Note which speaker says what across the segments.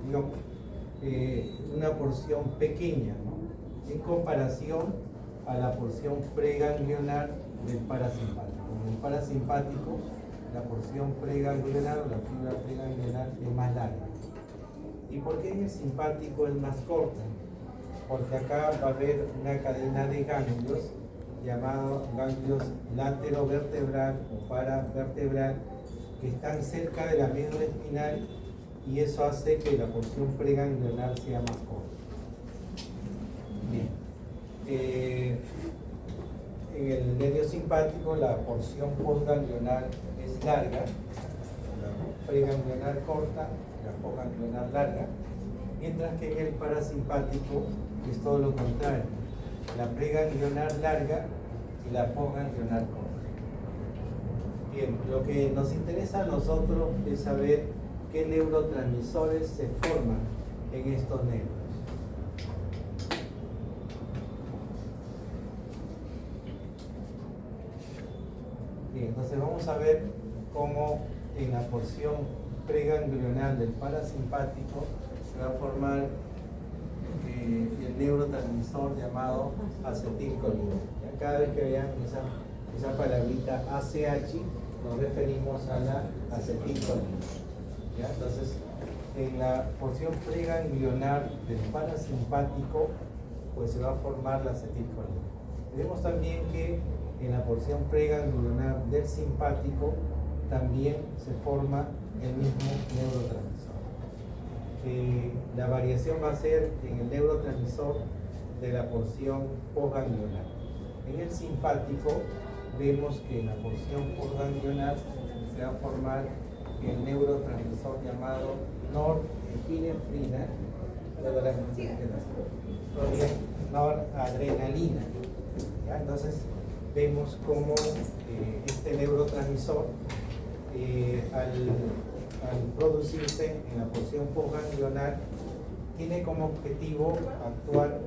Speaker 1: digamos, una porción pequeña, ¿no? En comparación a la porción preganglionar del parasimpático. En el parasimpático, la porción preganglionar o la fibra preganglionar es más larga. ¿Y por qué en el simpático es más corta? Porque acá va a haber una cadena de ganglios llamados ganglios laterovertebral o paravertebral que están cerca de la médula espinal, y eso hace que la porción preganglionar sea más corta. Bien. En el nervio simpático la porción postganglionar es larga, la preganglionar corta, la postganglionar larga, mientras que en el parasimpático es todo lo contrario, la preganglionar larga y la postganglionar corta. Bien, lo que nos interesa a nosotros es saber qué neurotransmisores se forman en estos nervios. Bien, entonces vamos a ver cómo en la porción preganglional del parasimpático se va a formar el neurotransmisor llamado acetilcolina. Cada vez que vean esa palabrita ACH, nos referimos a la acetilcolina. ¿Ya? Entonces, en la porción preganglionar del parasimpático, pues se va a formar la acetilcolina. Vemos también que en la porción preganglionar del simpático también se forma el mismo neurotransmisor. La variación va a ser en el neurotransmisor de la porción postganglionar. En el simpático vemos que en la porción postganglionar se va a formar el neurotransmisor llamado norepinefrina, noradrenalina. ¿Ya? Entonces vemos cómo este neurotransmisor al producirse en la porción postganglionar tiene como objetivo actuar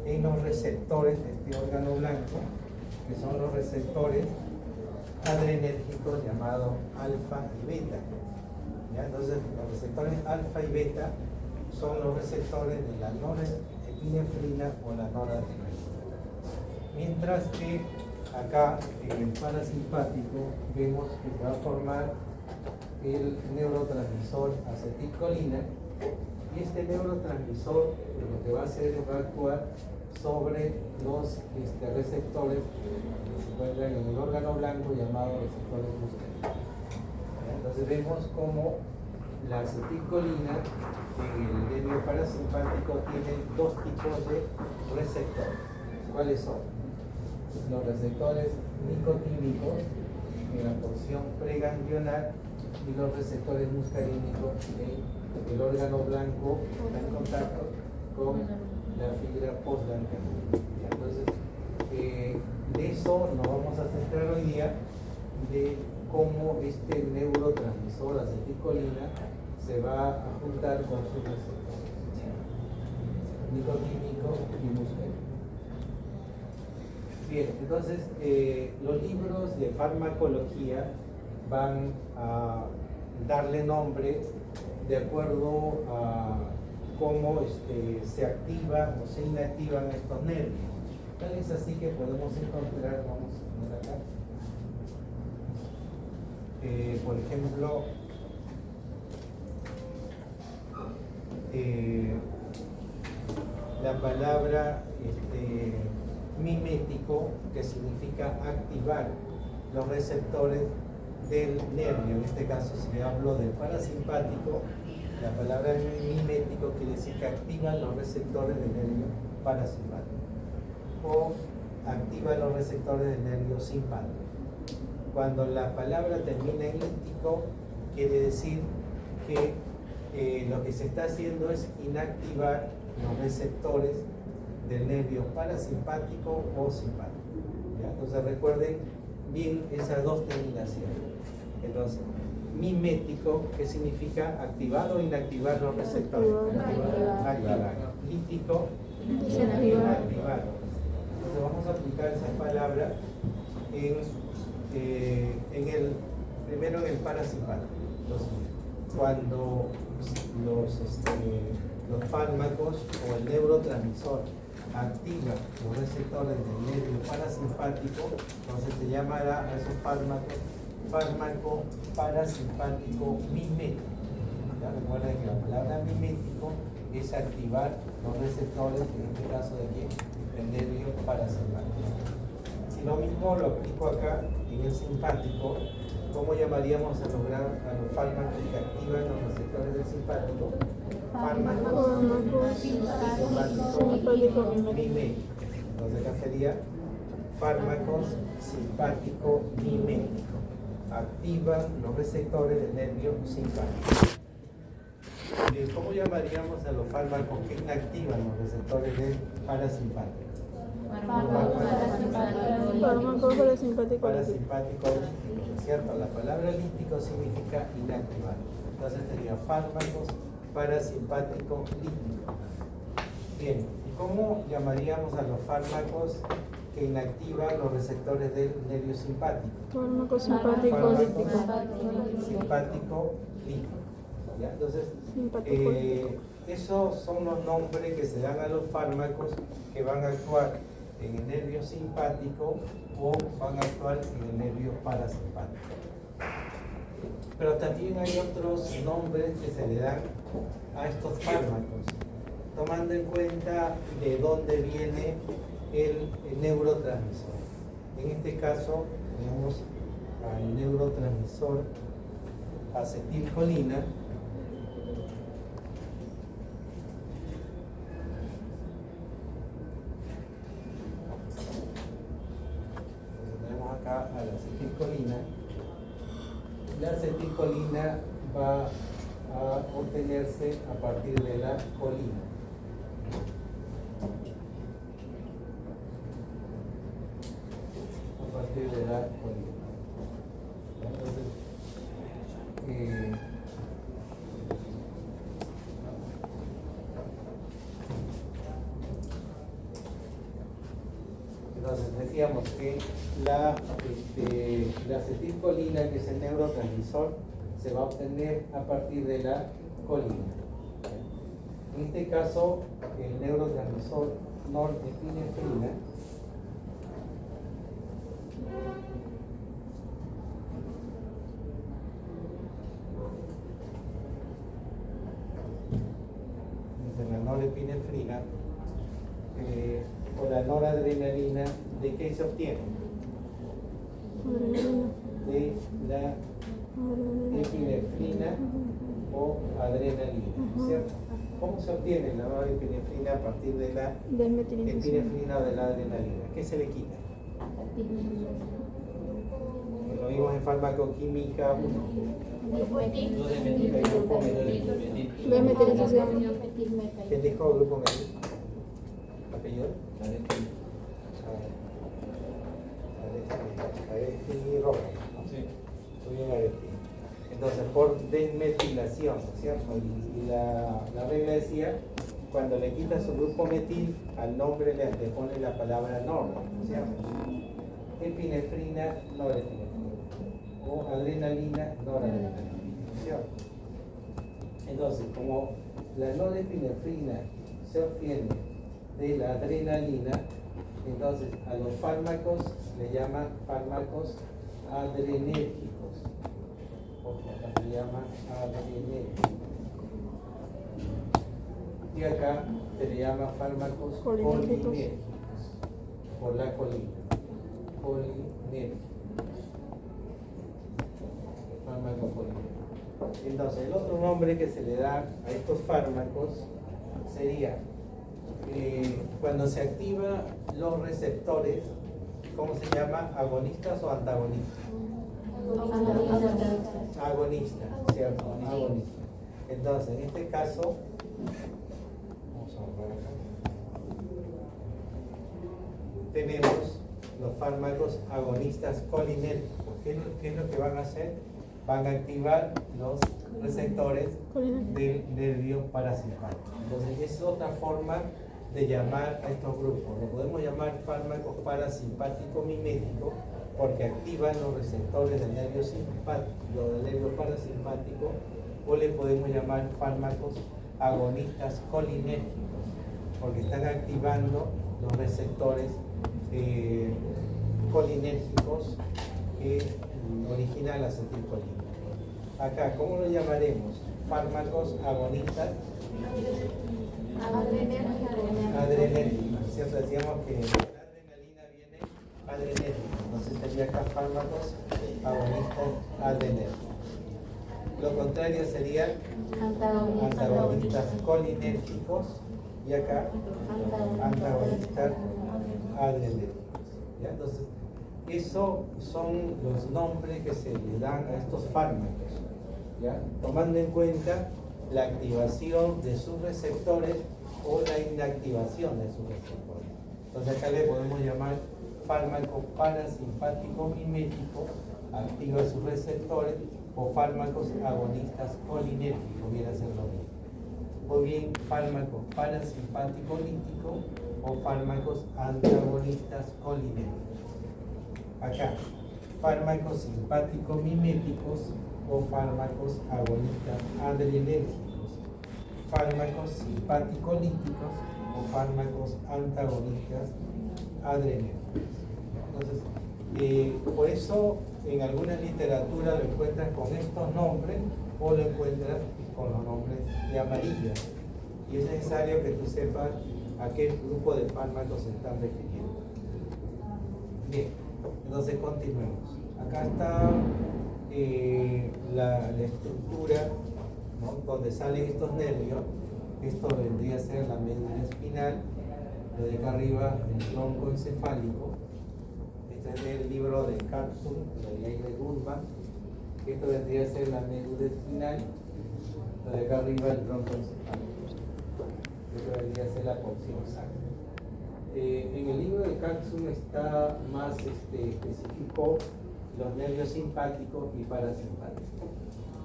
Speaker 1: en los receptores de este órgano blanco, que son los receptores adrenérgicos llamados alfa y beta. ¿Ya? Entonces los receptores alfa y beta son los receptores de la norepinefrina o la noradrenalina. Mientras que acá en el parasimpático vemos que se va a formar el neurotransmisor acetilcolina, y este neurotransmisor lo que va a hacer es va a actuar sobre los receptores que se encuentran en el órgano blanco llamados receptores muscarinos. Entonces vemos cómo la acetilcolina en el nervio parasimpático tiene dos tipos de receptores. ¿Cuáles son? Los receptores nicotínicos en la porción preganglionar y los receptores muscarínicos en el órgano blanco que está en contacto con la fibra postganglionar. Entonces, de eso nos vamos a centrar hoy día, de cómo este neurotransmisor acetilcolina se va a juntar con sus receptores nicotínicos y muscarínicos. Bien, entonces los libros de farmacología van a darle nombre de acuerdo a cómo se activa o se inactivan estos nervios. Tal es así que podemos encontrar, vamos a poner acá, por ejemplo, la palabra mimético, que significa activar los receptores del nervio. En este caso, si hablo del parasimpático, la palabra mimético quiere decir que activa los receptores del nervio parasimpático o activa los receptores del nervio simpático. Cuando la palabra termina en íptico, quiere decir que lo que se está haciendo es inactivar los receptores del nervio parasimpático o simpático. ¿Ya? Entonces recuerden bien esas dos terminaciones. Entonces, mimético, ¿qué significa? Activar o inactivar los receptores. Activar. Lítico, inactivar. Entonces vamos a aplicar esa palabra primero en el parasimpático. Entonces, cuando los fármacos o el neurotransmisor activa los receptores del nervio parasimpático, entonces se llamará a esos fármacos fármaco parasimpático mimético. Ya recuerden que la palabra mimético es activar los receptores, en este caso de aquí, el nervio parasimpático. Si lo mismo lo aplico acá en el simpático, ¿cómo llamaríamos a los fármacos que activan los receptores del simpático? Fármacos simpáticos miméticos. Entonces acá sería fármacos simpático miméticos. Activan los receptores del nervio simpático. ¿Cómo llamaríamos a los fármacos que inactivan los receptores del parasimpático?
Speaker 2: Fármaco parasimpático.
Speaker 1: Parasimpático lítico, ¿cierto? La palabra lítico significa inactivar. Entonces sería fármacos parasimpáticos líticos. Bien, ¿y cómo llamaríamos a los fármacos que inactivan los receptores del nervio simpático?
Speaker 2: Fármaco simpático lítico.
Speaker 1: Simpático lítico. ¿Ya? Entonces,
Speaker 2: Simpático lítico.
Speaker 1: esos son los nombres que se dan a los fármacos que van a actuar en el nervio simpático o van a actuar en el nervio parasimpático. Pero también hay otros nombres que se le dan a estos fármacos, tomando en cuenta de dónde viene el neurotransmisor. En este caso, tenemos al neurotransmisor acetilcolina. A la acetilcolina. La acetilcolina va a obtenerse a partir de la colina. A partir de la colina. Entonces, entonces decíamos que la acetilcolina, que es el neurotransmisor, se va a obtener a partir de la colina. En este caso, el neurotransmisor norepinefrina la norepinefrina o la noradrenalina, ¿de qué se obtiene? De la epinefrina o adrenalina, ¿cierto? ¿Cómo se obtiene la norepinefrina a partir de la epinefrina o de la adrenalina? ¿Qué se le quita? Lo vimos en farmacoquímica 1.
Speaker 2: Desmetilización.
Speaker 1: ¿Quién dijo grupo metil? ¿Apellido? Aresti rojo. Muy bien, Aresti. Entonces, por desmetilación, ¿cierto? Y la regla decía, cuando le quitas su grupo metil, al nombre le pone la palabra norma, ¿cierto? Epinefrina, norepinefrina. O adrenalina, noradrenalina, ¿cierto? Entonces, como la norepinefrina se obtiene de la adrenalina, entonces a los fármacos le llaman fármacos adrenérgicos. Acá se llama adrenérgicos. Y acá se le llama fármacos colinérgicos por la colina. Colinérgicos. Fármacos colinérgicos. Entonces, el otro nombre que se le da a estos fármacos sería cuando se activan los receptores, ¿cómo se llama? ¿Agonistas o antagonistas? Agonistas, ¿cierto? Agonistas. Entonces, en este caso, vamos a borrar acá. Tenemos los fármacos agonistas colinérgicos. ¿Qué es lo que van a hacer? Van a activar los receptores del nervio parasimpático. Entonces, es otra forma de llamar a estos grupos. Lo podemos llamar fármacos parasimpático miméticos porque activan los receptores del nervio simpático, del nervio parasimpático, o le podemos llamar fármacos agonistas colinérgicos, porque están activando los receptores colinérgicos que originan la acetilcolina. Acá, ¿cómo lo llamaremos? Fármacos agonistas adrenérgicos, ¿cierto? Decíamos que de la adrenalina viene adrenérgico, entonces sería acá fármacos agonistas adrenérgicos. Lo contrario sería antagonistas colinérgicos y acá antagonistas adrenérgicos. ¿Ya? Entonces, esos son los nombres que se le dan a estos fármacos, ¿ya? Tomando en cuenta la activación de sus receptores o la inactivación de sus receptores. Entonces acá le podemos llamar fármaco parasimpático mimético, activa sus receptores, o fármacos agonistas colinérgicos, viene a ser lo mismo. O bien fármaco parasimpático lítico o fármacos antagonistas colinérgicos. Acá, fármacos simpático miméticos o fármacos agonistas adrenérgicos, fármacos simpático líticos o fármacos antagonistas adrenérgicos. Entonces, por eso en alguna literatura lo encuentras con estos nombres o lo encuentras con los nombres de amarillo. Y es necesario que tú sepas a qué grupo de fármacos se están refiriendo. Bien, entonces continuemos. Acá está la estructura, ¿no?, donde salen estos nervios. Esto vendría a ser la médula espinal, lo de acá arriba el tronco encefálico. Este es del libro de Capsule, de Leigh Goodman. Esto vendría a ser la médula espinal, lo de acá arriba el tronco encefálico. Esto vendría a ser la porción sacra. En el libro de Capsule está más específico los nervios simpáticos y parasimpáticos.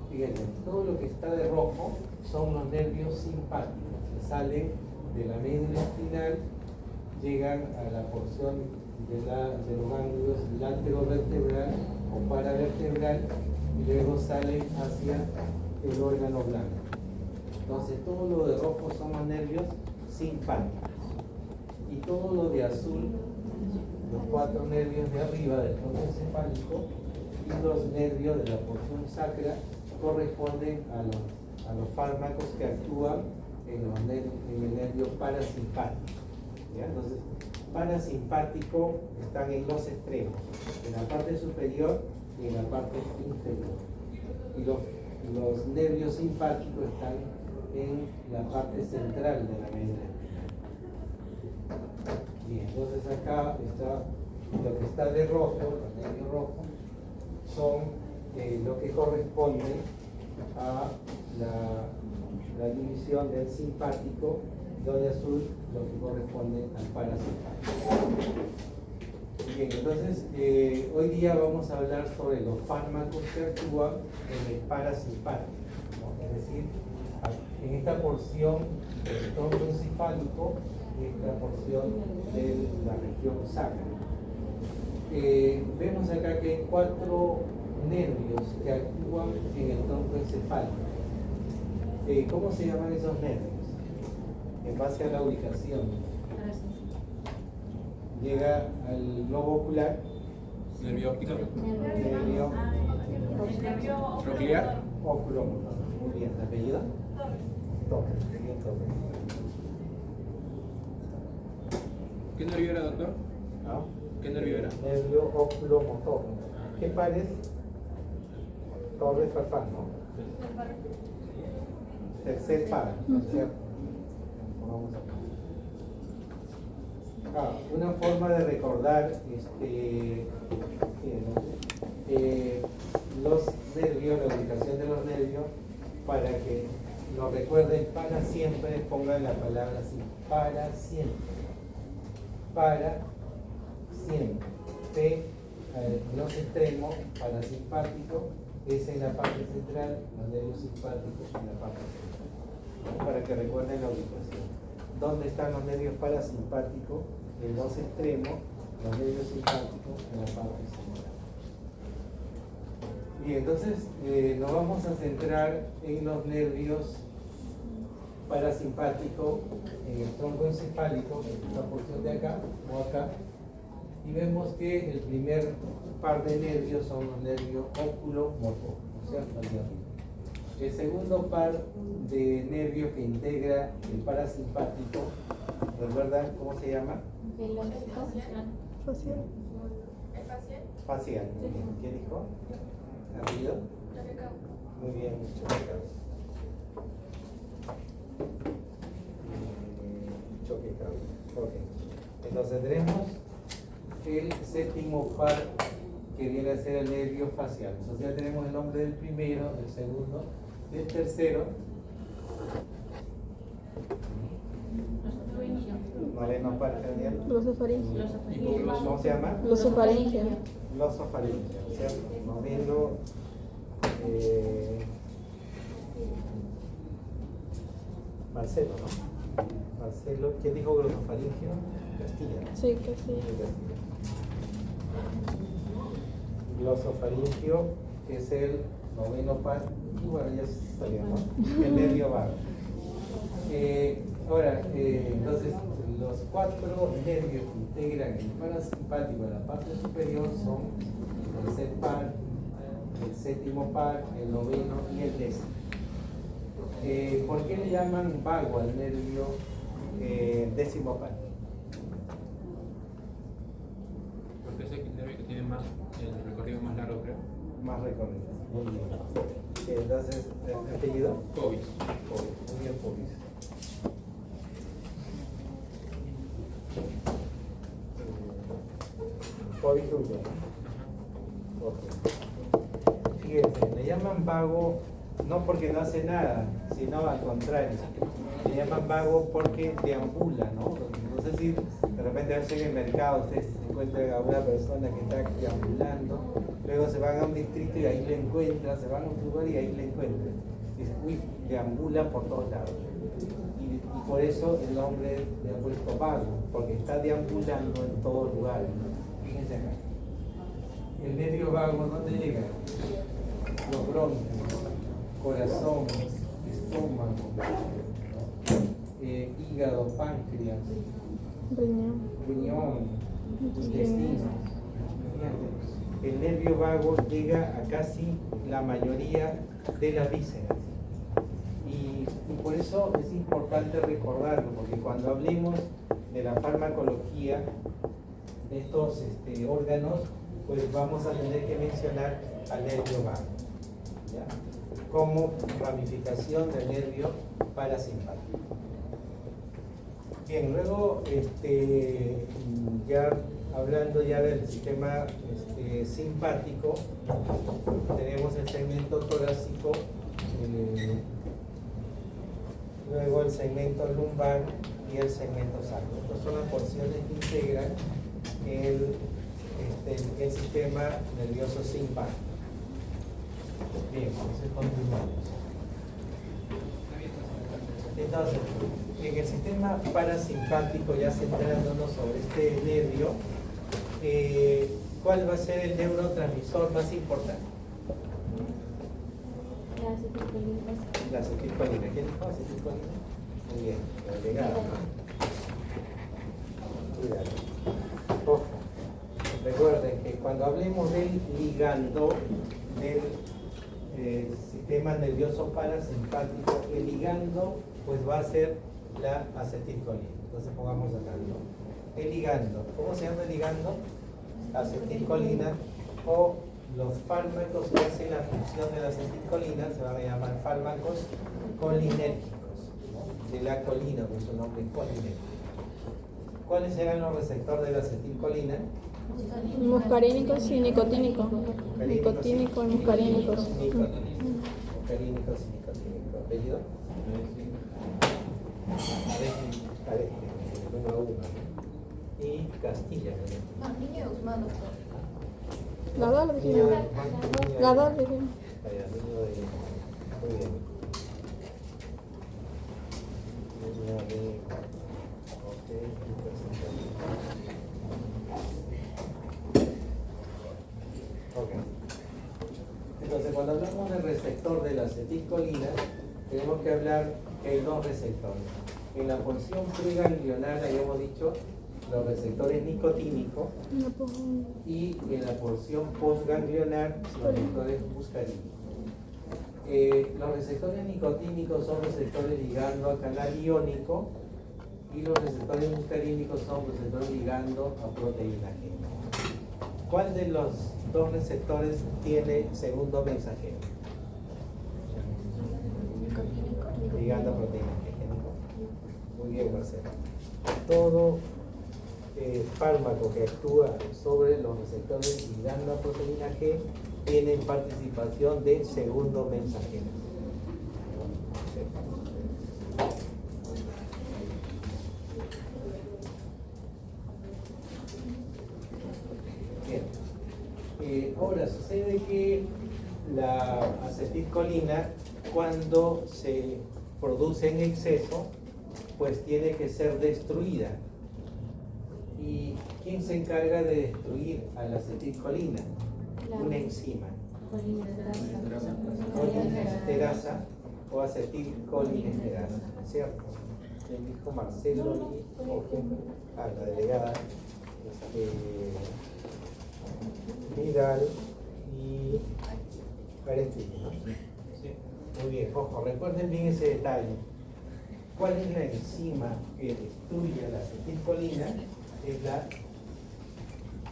Speaker 1: Fíjense, todo lo que está de rojo son los nervios simpáticos que salen de la médula espinal, llegan a la porción de los ganglios laterovertebral o paravertebral y luego salen hacia el órgano blanco. Entonces todo lo de rojo son los nervios simpáticos y todo lo de azul, los 4 nervios de arriba del tronco encefálico y los nervios de la porción sacra corresponden a los fármacos que actúan en el nervio parasimpático. ¿Ya? Entonces, parasimpático están en los extremos, en la parte superior y en la parte inferior. Y los nervios simpáticos están en la parte central de la médula. Bien, entonces acá está lo que está de rojo, los nervios rojos, son lo que corresponde a la división del simpático, lo de azul lo que corresponde al parasimpático. Bien, entonces hoy día vamos a hablar sobre los fármacos que actúan en el parasimpático, ¿no? Es decir, en esta porción del tronco encefálico, esta porción de la región sacra. Vemos acá que hay 4 nervios que actúan en el tronco encefálico. ¿Cómo se llaman esos nervios? En base a la ubicación. Llega al globo ocular.
Speaker 3: Nervio óptico.
Speaker 1: Nervio
Speaker 3: Troclear.
Speaker 1: oculomotor. Muy bien, ¿el apellido? Torres.
Speaker 3: ¿Qué nervio era, doctor?
Speaker 1: ¿No?
Speaker 3: ¿Qué nervio era?
Speaker 1: Nervio oculomotor. ¿Qué pares? Torres Farfán, ¿no? Tercer par, ¿cierto? Vamos acá. Una forma de recordar los nervios, la ubicación de los nervios, para que lo recuerden para siempre, pongan la palabra así, para siempre. Para siempre. Los extremos, parasimpático, es en la parte central, los nervios simpáticos en la parte central, ¿no? Para que recuerden la ubicación. ¿Dónde están los nervios parasimpáticos? En los extremos, los nervios simpáticos en la parte central. Bien, entonces nos vamos a centrar en los nervios parasimpáticos, en el tronco encefálico, en esta porción de acá o acá, y vemos que el primer par de nervios son los nervios óculo-motor, o sea, hacia arriba. El segundo par de nervios que integra el parasimpático, ¿recuerdan cómo se llama?
Speaker 2: Facial.
Speaker 1: Facial. Muy bien. ¿Qué dijo? ¿Rápido? Muy bien, choque. Choque. Ok. Entonces tenemos el séptimo par que viene a ser el nervio facial. Entonces ya tenemos el nombre del primero, del segundo, del tercero. Marenopar, Daniel.
Speaker 2: Glosofaringea.
Speaker 1: ¿Cómo se llama?
Speaker 2: Glosofaringea.
Speaker 1: Glosofaringea, ¿cierto? Noveno. Marcelo, ¿no? Marcelo, ¿quién dijo glosofaringea? Castilla.
Speaker 2: Sí, casi.
Speaker 1: Glosofaringio, que es el noveno par, y bueno, ya sabíamos, el nervio vago. Ahora, entonces, los cuatro nervios que integran el parasimpático en la parte superior son el tercer par, el séptimo par, el noveno y el décimo. ¿Por qué le llaman vago al nervio décimo par?
Speaker 3: Porque es el nervio que tiene más, el recorrido más largo, creo.
Speaker 1: Más recorrido. Muy bien. Entonces, apellido.
Speaker 3: COVID.
Speaker 1: Muy bien, Pobis. Pobis tuyo, ¿no? Ok. Fíjense, le llaman vago no porque no hace nada, sino al contrario. Le llaman vago porque deambula, ¿no? No sé si de repente a veces en el mercado ustedes encuentran a una persona que está deambulando, luego se van a un distrito y ahí le encuentran, se van a un lugar y ahí le encuentran. Dice, uy, deambula por todos lados. Y por eso el nombre le ha puesto vago, porque está deambulando en todos lugares. Fíjense acá. El nervio vago, ¿dónde llega? Los bronquios, corazón, estómago, hígado, páncreas, riñón, intestino. Fíjate, el nervio vago llega a casi la mayoría de las vísceras. Y por eso es importante recordarlo, porque cuando hablemos de la farmacología de estos órganos, pues vamos a tener que mencionar al nervio vago, ¿ya? Como ramificación del nervio parasimpático. Bien, luego ya hablando ya del sistema simpático, tenemos el segmento torácico, luego el segmento lumbar y el segmento sacro. Estas son las porciones que integran el sistema nervioso simpático. Bien, entonces continuamos. Entonces, en el sistema parasimpático, ya centrándonos sobre este nervio, ¿cuál va a ser el neurotransmisor más importante? La acetilcolina. ¿Quién dijo acetilcolina? Muy bien, lo pegado. Cuidado. Ojo. Recuerden que cuando hablemos del ligando del sistema nervioso parasimpático, el ligando pues va a ser la acetilcolina. Entonces pongamos acá, ¿no? El ligando. ¿Cómo se llama el ligando? Acetilcolina, o los fármacos que hacen la función de la acetilcolina se van a llamar fármacos colinérgicos, ¿no? De la colina, por su nombre, colinérgico. ¿Cuáles serán los receptores de la acetilcolina?
Speaker 2: Muscarínicos y nicotínicos. Nicotínicos y muscarínicos.
Speaker 1: Muscarínicos y nicotínicos. ¿Apellido? El número 1. Y Castilla.
Speaker 2: La dos dijimos. La dos dijimos.
Speaker 1: Muy bien. Ok. Entonces, la acetilcolina, tenemos que hablar que hay dos receptores. En la porción preganglionar habíamos dicho los receptores nicotínicos y en la porción postganglionar los receptores muscarínicos. Los receptores nicotínicos son receptores ligando al canal iónico y los receptores muscarínicos son receptores ligando a proteína G. ¿Cuál de los dos receptores tiene segundo mensajero? Ligando a proteína G. Muy bien, Marcelo. Todo fármaco que actúa sobre los receptores ligando a proteína G tiene participación de segundo mensajero. Bien. Ahora sucede que la acetilcolina, cuando se produce en exceso, pues tiene que ser destruida. ¿Y quién se encarga de destruir a la acetilcolina? Una enzima. Colinesterasa o acetilcolinesterasa, ¿cierto? Le dijo Marcelo y a la delegada Vidal y Aristide, ¿no? Sí. Muy bien, ojo, recuerden bien ese detalle. ¿Cuál es la enzima que destruye la acetilcolina? Es la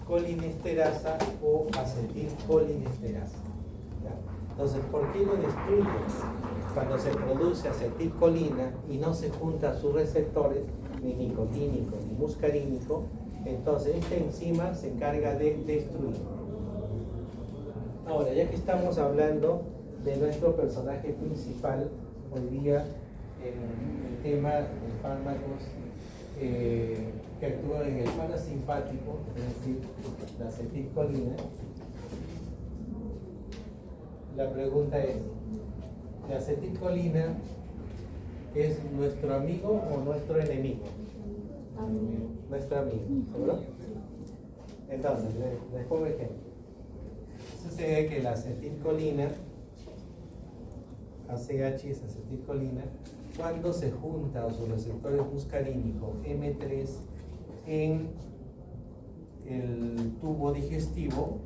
Speaker 1: colinesterasa o acetilcolinesterasa. ¿Ya? Entonces, ¿por qué lo destruye? Cuando se produce acetilcolina y no se junta a sus receptores, ni nicotínico ni muscarínico, entonces esta enzima se encarga de destruir. Ahora, ya que estamos hablando de nuestro personaje principal hoy día en el tema de fármacos que actúan en el parasimpático, es decir, la acetilcolina, la pregunta es, ¿la acetilcolina es nuestro amigo o nuestro enemigo? Nuestro amigo, ¿seguro? Entonces, les pongo ejemplo. Sucede que la acetilcolina, ACH es acetilcolina, cuando se junta a sus receptores muscarínicos M3 en el tubo digestivo,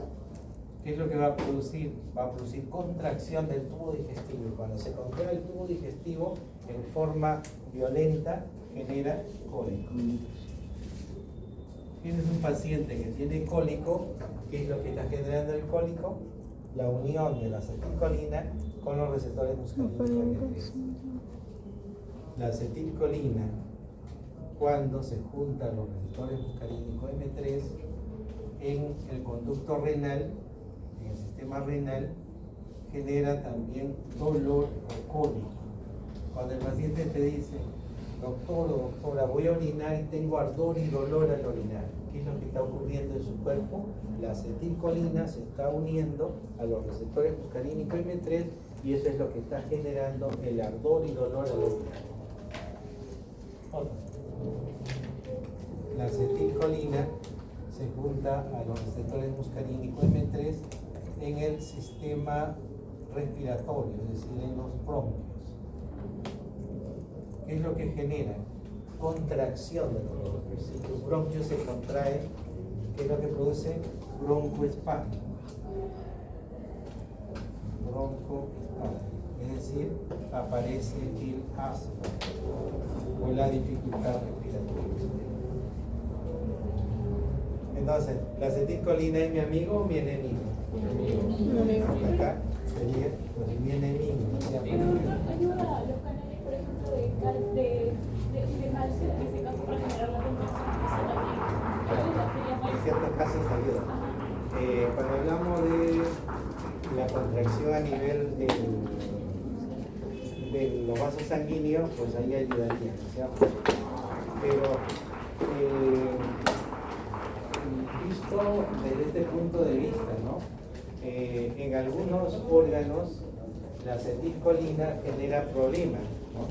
Speaker 1: ¿qué es lo que va a producir? Va a producir contracción del tubo digestivo. Y cuando se contrae el tubo digestivo en forma violenta, genera cólico. Tienes un paciente que tiene cólico, ¿qué es lo que está generando el cólico? La unión de la acetilcolina con los receptores muscarínicos M3. La acetilcolina, cuando se juntan los receptores muscarínicos M3 en el conducto renal, en el sistema renal, genera también dolor o cólico. Cuando el paciente te dice, doctor o doctora, voy a orinar y tengo ardor y dolor al orinar, ¿qué es lo que está ocurriendo en su cuerpo? La acetilcolina se está uniendo a los receptores muscarínicos M3 y eso es lo que está generando el ardor y dolor al orinar. La acetilcolina se junta a los receptores muscarínicos M3 en el sistema respiratorio, es decir, en los bronquios. ¿Qué es lo que genera? Contracción de los bronquios. Si tus bronquios se contraen, ¿qué es lo que produce? Broncoespasmo. Broncoespasmo. Es decir, aparece el asma o la dificultad respiratoria. Entonces, ¿la acetilcolina es mi amigo o mi enemigo? Mi amigo. Acá sería pues, mi enemigo.
Speaker 4: Ayuda a los canales, por ejemplo, de calcio, en ese caso, para generar la contracción.
Speaker 1: En ciertos casos ayuda. Cuando hablamos de la contracción a nivel de los vasos sanguíneos, pues ahí ayudaría, ¿cierto? Pero visto desde este punto de vista, ¿no? En algunos órganos la acetilcolina genera problemas, ¿no?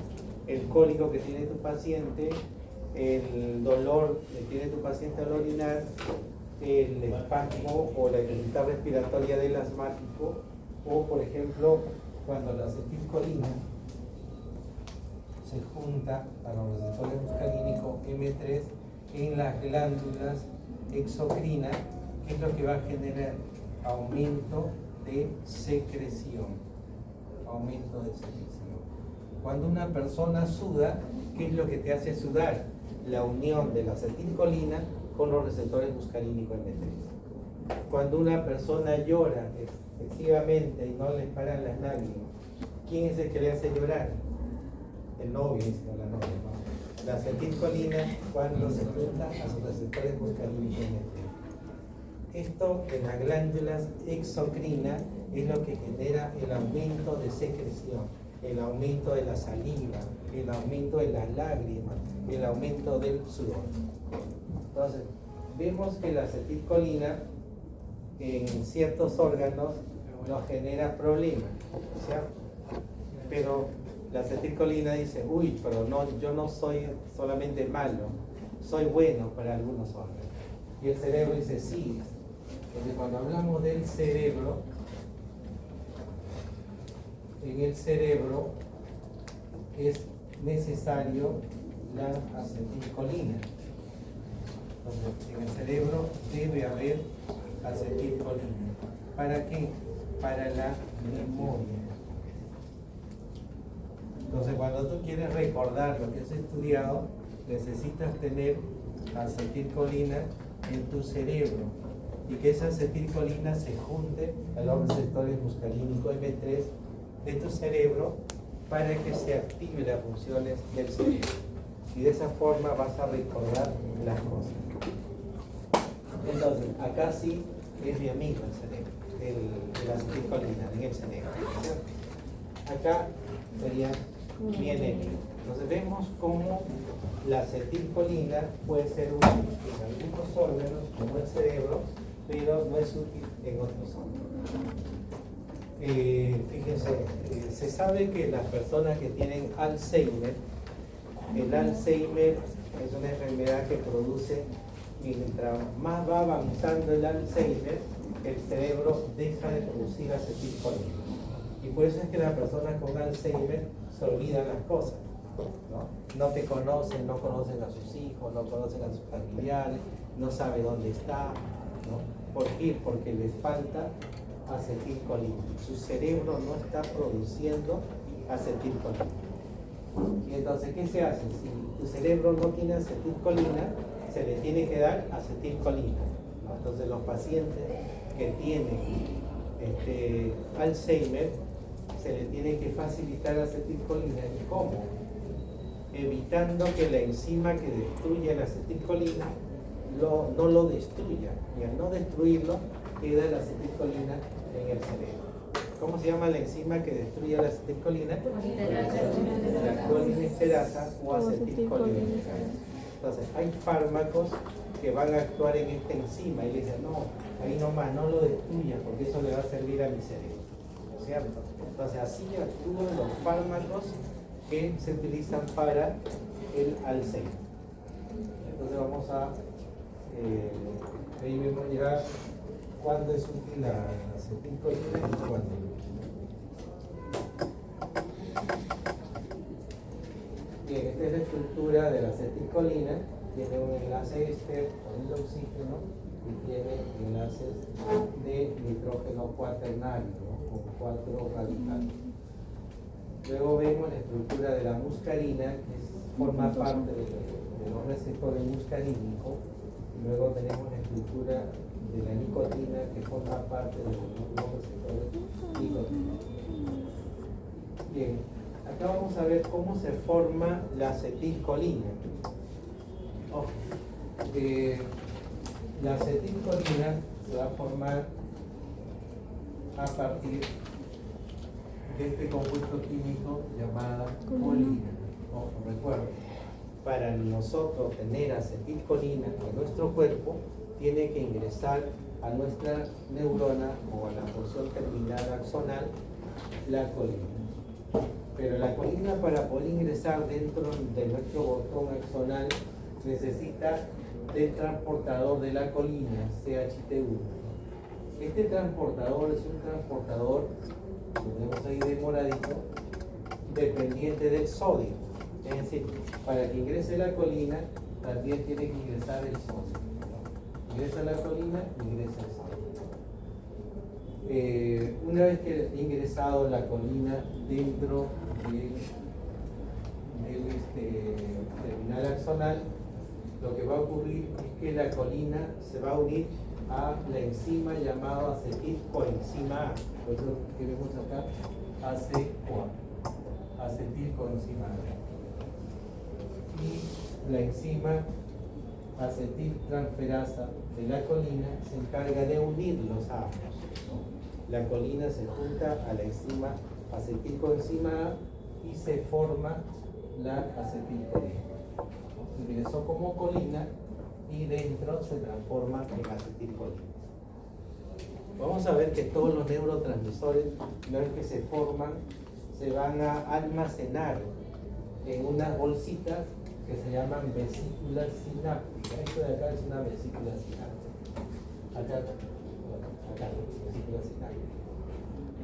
Speaker 1: El cólico que tiene tu paciente, el dolor que tiene tu paciente al orinar, el espasmo o la dificultad respiratoria del asmático, o por ejemplo cuando la acetilcolina se junta a los receptores muscarínicos M3 en las glándulas exocrinas, que es lo que va a generar aumento de secreción. Aumento de secreción. Cuando una persona suda, ¿qué es lo que te hace sudar? La unión de la acetilcolina con los receptores muscarínicos M3. Cuando una persona llora excesivamente y no le paran las lágrimas, ¿quién es el que le hace llorar? El novio, dice la novia, ¿no? La acetilcolina cuando se junta a sus receptores muscarínicos M3. Esto en las glándulas exocrinas es lo que genera el aumento de secreción, el aumento de la saliva, el aumento de las lágrimas, el aumento del sudor. Entonces, vemos que la acetilcolina en ciertos órganos nos genera problemas, ¿cierto? Pero la acetilcolina dice, uy, pero no, yo no soy solamente malo, soy bueno para algunos órganos. Y el cerebro dice, sí. Entonces, cuando hablamos del cerebro, en el cerebro es necesario la acetilcolina. Entonces, en el cerebro debe haber acetilcolina. ¿Para qué? Para la memoria. Entonces, cuando tú quieres recordar lo que has estudiado, necesitas tener acetilcolina en tu cerebro y que esa acetilcolina se junte a los receptores muscarínicos M3 de tu cerebro para que se active las funciones del cerebro. Y de esa forma vas a recordar las cosas. Entonces, acá sí es mi amigo el cerebro, la acetilcolina en el cerebro, ¿cierto? Acá sería mi enemigo. Entonces vemos cómo la acetilcolina puede ser útil en algunos órganos, como el cerebro, pero no es útil en otros órganos. Fíjense, se sabe que las personas que tienen Alzheimer, el Alzheimer es una enfermedad que produce, mientras más va avanzando el Alzheimer, el cerebro deja de producir acetilcolina. Y por eso es que las personas con Alzheimer se olvidan las cosas, ¿no? No te conocen, no conocen a sus hijos, no conocen a sus familiares, no sabe dónde está, ¿no? ¿Por qué? Porque les falta acetilcolina. Su cerebro no está produciendo acetilcolina. Y entonces, ¿qué se hace? Si tu cerebro no tiene acetilcolina, se le tiene que dar acetilcolina, ¿no? Entonces, los pacientes que tienen Alzheimer, se le tiene que facilitar acetilcolina. ¿Y cómo? Evitando que la enzima que destruye la acetilcolina no lo destruya. Y al no destruirlo, queda la acetilcolina en el cerebro. ¿Cómo se llama la enzima que destruye la acetilcolina? La colinesterasa o acetilcolinesterasa. Entonces, hay fármacos que van a actuar en esta enzima y le dicen, no, ahí nomás, no lo destruya porque eso le va a servir a mi cerebro, ¿cierto? Entonces, así actúan los fármacos que se utilizan para el Alzheimer. Entonces, vamos a ahí vemos ya cuándo es útil la acetilcolina y cuándo no. Bien, esta es la estructura de la acetilcolina. Tiene un enlace éster con el oxígeno y tiene enlaces de nitrógeno cuaternario, ¿no? Con 4 radicales. Luego vemos la estructura de la muscarina, que forma parte de los receptores muscarínicos. Luego tenemos la estructura de la nicotina, que forma parte de los receptores nicotínicos. Bien, acá vamos a ver cómo se forma la acetilcolina. La acetilcolina se va a formar a partir de este compuesto químico llamada colina. Recuerden, para nosotros tener acetilcolina en nuestro cuerpo, tiene que ingresar a nuestra neurona o a la porción terminal axonal la colina. Pero la colina, para poder ingresar dentro de nuestro botón axonal, necesita del transportador de la colina, CHT1. Este transportador es un transportador, lo tenemos ahí de moradito, dependiente del sodio. Es decir, para que ingrese la colina, también tiene que ingresar el sodio. Ingresa la colina, ingresa el sodio. Una vez que ha ingresado la colina dentro del terminal axonal, lo que va a ocurrir es que la colina se va a unir a la enzima llamada acetilcoenzima A. Por eso que vemos acá, ACOA, acetilcoenzima A. Y la enzima acetiltransferasa de la colina se encarga de unir los átomos, ¿no? La colina se junta a la enzima acetilcoenzima A y se forma la acetilcolina. Ingresó como colina y dentro se transforma en acetilcolina. Vamos a ver que todos los neurotransmisores, una vez que se forman, se van a almacenar en unas bolsitas que se llaman vesículas sinápticas. Esto de acá es una vesícula sináptica. Acá, vesícula sináptica.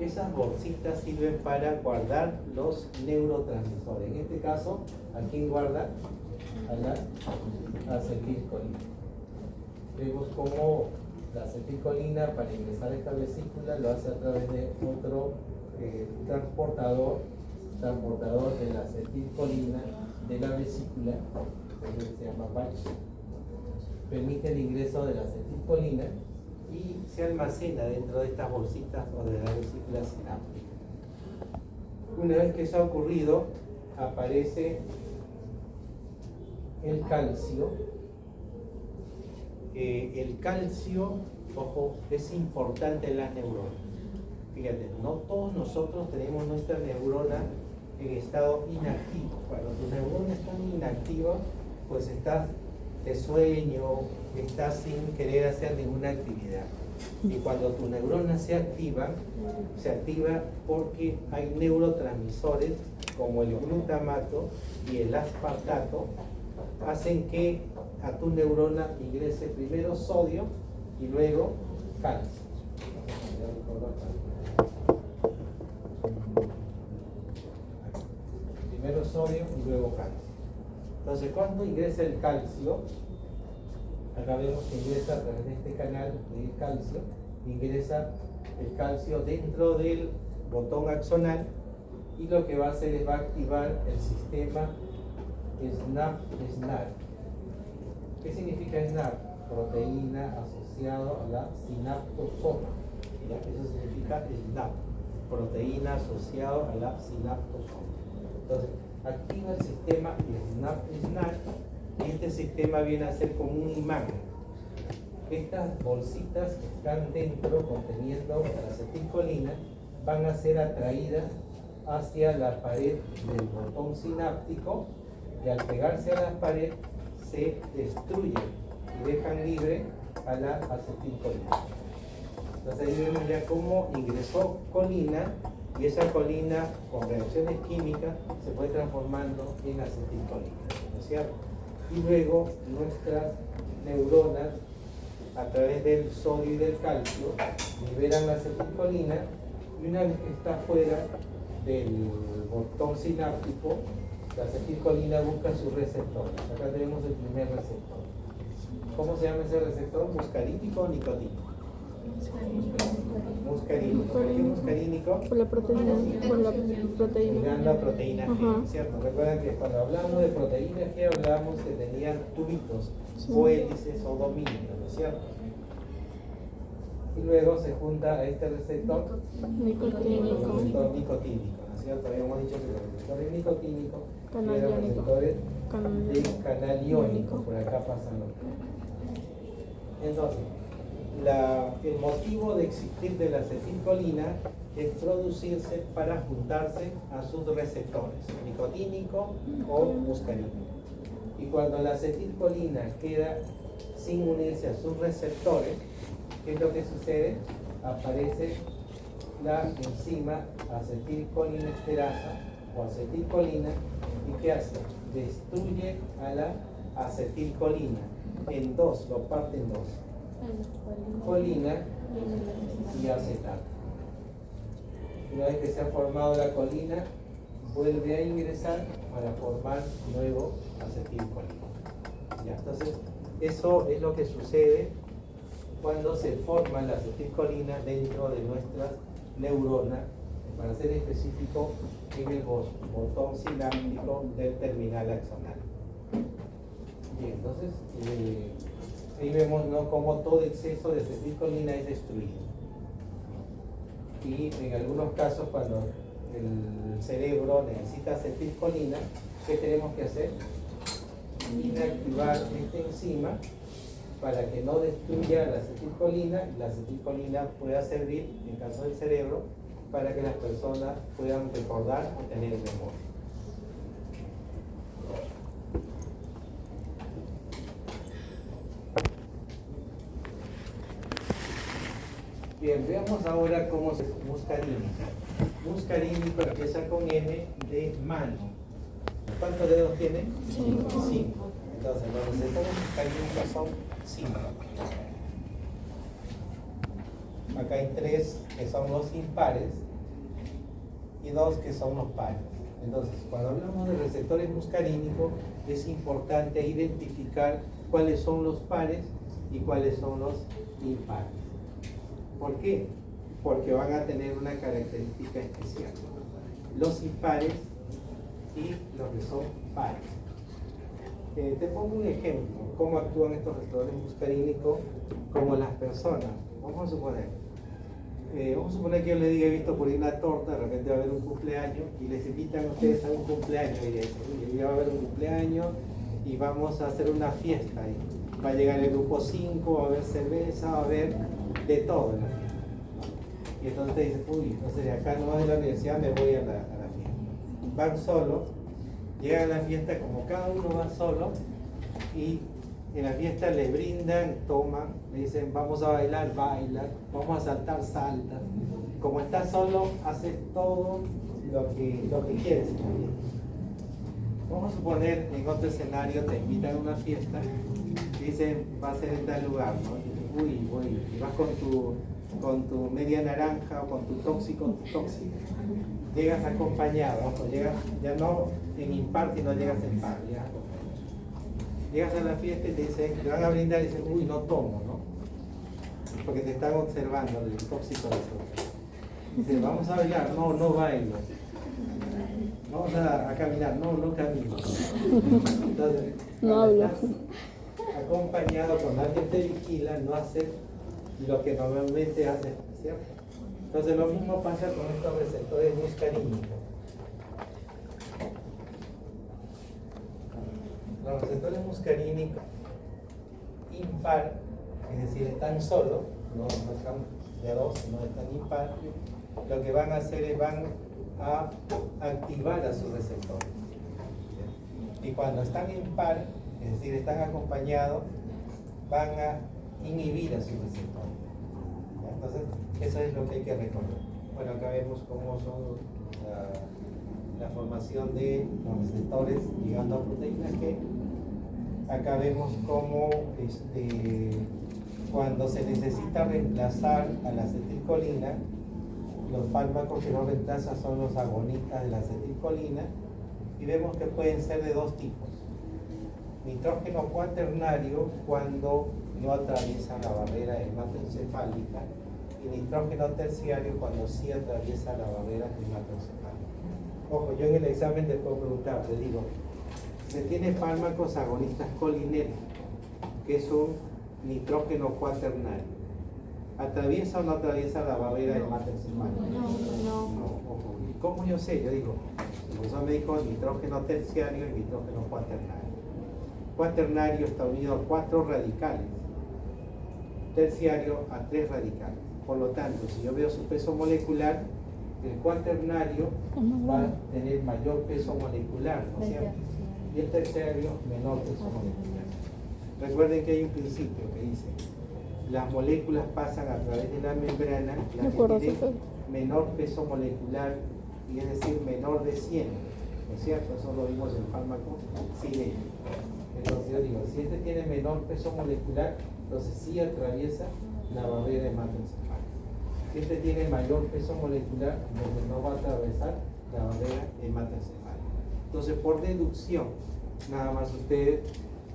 Speaker 1: Esas bolsitas sirven para guardar los neurotransmisores. En este caso, ¿a quién guarda? A la acetilcolina. Vemos cómo la acetilcolina, para ingresar a esta vesícula, lo hace a través de otro transportador de la acetilcolina de la vesícula, que se llama patch. Permite el ingreso de la acetilcolina y se almacena dentro de estas bolsitas o de la vesícula sináptica. Una vez que eso ha ocurrido, aparece el calcio. El calcio, ojo, es importante en las neuronas. Fíjate, no todos nosotros tenemos nuestra neurona en estado inactivo. Cuando tus neuronas están inactivas, pues estás de sueño, estás sin querer hacer ninguna actividad. Y cuando tus neuronas se activa porque hay neurotransmisores como el glutamato y el aspartato, hacen que a tu neurona ingrese primero sodio y luego calcio. Primero sodio y luego calcio. Entonces, cuando ingresa el calcio, acá vemos que ingresa a través de este canal de calcio, ingresa el calcio dentro del botón axonal y lo que va a hacer es va a activar el sistema SNAP. ¿Qué significa SNAP? Proteína asociado a la sinaptosoma. ¿Ya? Eso significa SNAP, proteína asociado a la sinaptosoma. Entonces, activa el sistema SNAP y este sistema viene a ser como un imán. Estas bolsitas que están dentro conteniendo la acetilcolina van a ser atraídas hacia la pared del botón sináptico y al pegarse a la pared se destruyen y dejan libre a la acetilcolina. Entonces ahí vemos ya cómo ingresó colina y esa colina con reacciones químicas se fue transformando en acetilcolina, ¿no es cierto? Y luego nuestras neuronas a través del sodio y del calcio liberan la acetilcolina y una vez que está fuera del botón sináptico, la acetilcolina busca su receptor. Acá tenemos el primer receptor. ¿Cómo se llama ese receptor? ¿Muscarínico o nicotínico? Muscarínico. ¿Por qué muscarínico?
Speaker 2: Por la proteína.
Speaker 1: Ligando a proteína G, ¿cierto? Recuerden que cuando hablamos de proteína G hablábamos que tenían tubitos, o hélices o dominios, ¿no es cierto? Y luego se junta a este receptor
Speaker 2: Nicotínico.
Speaker 1: el receptor nicotínico, ¿no es cierto? Habíamos dicho que los receptores nicotínicos
Speaker 2: Canal
Speaker 1: eran
Speaker 2: iónico.
Speaker 1: receptores de canal iónico, por acá pasan los. Entonces, el motivo de existir de la acetilcolina es producirse para juntarse a sus receptores, nicotínico o muscarínico. Y cuando la acetilcolina queda sin unirse a sus receptores, ¿qué es lo que sucede? Aparece la enzima acetilcolinesterasa o acetilcolina y ¿qué hace? Destruye a la acetilcolina en dos, lo parte en dos. colina y acetato. Una vez que se ha formado la colina, vuelve a ingresar para formar luego acetilcolina. ¿Ya? Entonces, eso es lo que sucede cuando se forma la acetilcolina dentro de nuestras neuronas, para ser específico, en el botón sináptico del terminal axonal. Bien, entonces, ahí vemos, ¿no?, cómo todo exceso de acetilcolina es destruido. Y en algunos casos, cuando el cerebro necesita acetilcolina, ¿qué tenemos que hacer? Inactivar esta enzima para que no destruya la acetilcolina, y la acetilcolina pueda servir, en caso del cerebro, para que las personas puedan recordar o tener memoria. Bien, veamos ahora cómo se muscarínico. Muscarínico empieza con M de mano. ¿Cuántos dedos tiene? 5. Entonces, los receptores muscarínicos son 5. Acá hay 3 que son los impares y 2 que son los pares. Entonces, cuando hablamos de receptores muscarínicos, es importante identificar cuáles son los pares y cuáles son los impares. ¿Por qué? Porque van a tener una característica especial. Los impares y los que son pares. Te pongo un ejemplo, cómo actúan estos receptores muscarínicos como las personas. Vamos a suponer que yo les diga, he visto por ahí una torta, de repente va a haber un cumpleaños y les invitan a ustedes a un cumpleaños y dicen, va a haber un cumpleaños y vamos a hacer una fiesta. Y va a llegar el grupo 5, va a haber cerveza, va a haber de todo en la fiesta. Y entonces te dicen, uy, no sé, de acá nomás de la universidad me voy a la fiesta. Van solos, llegan a la fiesta, como cada uno va solo, y en la fiesta les brindan, toman, le dicen, vamos a bailar, bailan, vamos a saltar, saltan. Como estás solo, haces todo lo que quieres. Vamos a suponer, en otro escenario, te invitan a una fiesta, y dicen, va a ser en tal lugar, ¿no? Y vas con tu media naranja o con tu tóxico, llegas acompañado, llegas ya no en impar, sino llegas en par, llegas a la fiesta y te van a brindar y dicen, uy, no tomo, ¿no? Porque te están observando el tóxico de eso. Dicen, vamos a bailar, no bailo. Vamos a caminar, no camino. Entonces,
Speaker 2: no hablo.
Speaker 1: Acompañado con alguien te vigila, no haces lo que normalmente haces, ¿cierto? Entonces lo mismo pasa con estos receptores muscarínicos. Los receptores muscarínicos impar, es decir, están solos, no están de dos, sino están impar, lo que van a hacer es van a activar a sus receptores. Y cuando están impar, es decir, están acompañados, van a inhibir a sus receptores. Entonces, eso es lo que hay que recordar. Bueno, acá vemos cómo son la formación de los receptores llegando a proteínas G. Acá vemos cómo cuando se necesita reemplazar a la acetilcolina, los fármacos que lo reemplazan son los agonistas de la acetilcolina, y vemos que pueden ser de dos tipos. Nitrógeno cuaternario cuando no atraviesa la barrera hematoencefálica, y nitrógeno terciario cuando sí atraviesa la barrera hematoencefálica. Ojo, yo en el examen te puedo preguntar, te digo, se tiene fármacos agonistas colinérgicos, que es un nitrógeno cuaternario. ¿Atraviesa o no atraviesa la barrera hematoencefálica? No, ojo. ¿Y cómo yo sé? Yo digo, el profesor me dijo nitrógeno terciario y nitrógeno cuaternario. Cuaternario está unido a 4 radicales, terciario a 3 radicales. Por lo tanto, si yo veo su peso molecular, el cuaternario va a tener mayor peso molecular, ¿no es cierto? Y el terciario menor peso molecular. Recuerden que hay un principio que dice, las moléculas pasan a través de la membrana, las que tienen menor peso molecular, y es decir, menor de 100, ¿no es cierto? Eso lo vimos en el fármaco Silene. Entonces, yo digo, si este tiene menor peso molecular, entonces sí atraviesa la barrera hematoencefálica. Si este tiene mayor peso molecular, entonces no va a atravesar la barrera hematoencefálica. Entonces, por deducción, nada más ustedes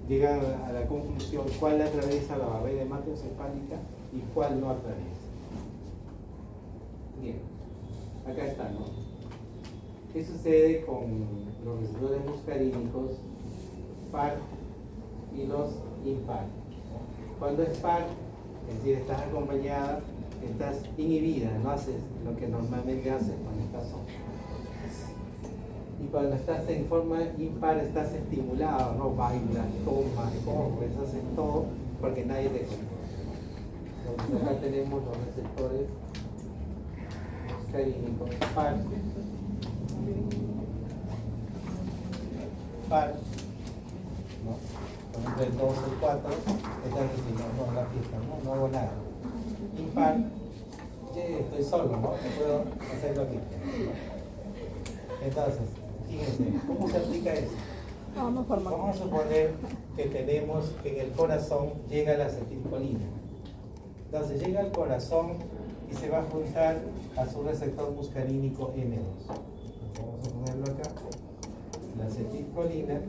Speaker 1: llegan a la conclusión cuál atraviesa la barrera hematoencefálica y cuál no atraviesa. Bien, acá está, ¿no? ¿Qué sucede con los receptores muscarínicos par y los impar? Cuando es par, es decir, estás acompañada, estás inhibida, no haces lo que normalmente haces cuando estás sola. Y cuando estás en forma impar, estás estimulado, no bailas, tomas, comes, haces todo, porque nadie te controla. Entonces acá tenemos los receptores muscarínicos par, ¿no? Entre el 2 y el 4, están diciendo, no, la fiesta, no hago nada. Impar, estoy solo, ¿no? No puedo hacer lo que quiero. Entonces, fíjense, ¿cómo se aplica eso?
Speaker 2: Vamos
Speaker 1: a suponer que tenemos que en el corazón llega la acetilcolina. Entonces llega al corazón y se va a juntar a su receptor muscarínico M2. Vamos a ponerlo acá. La acetilcolina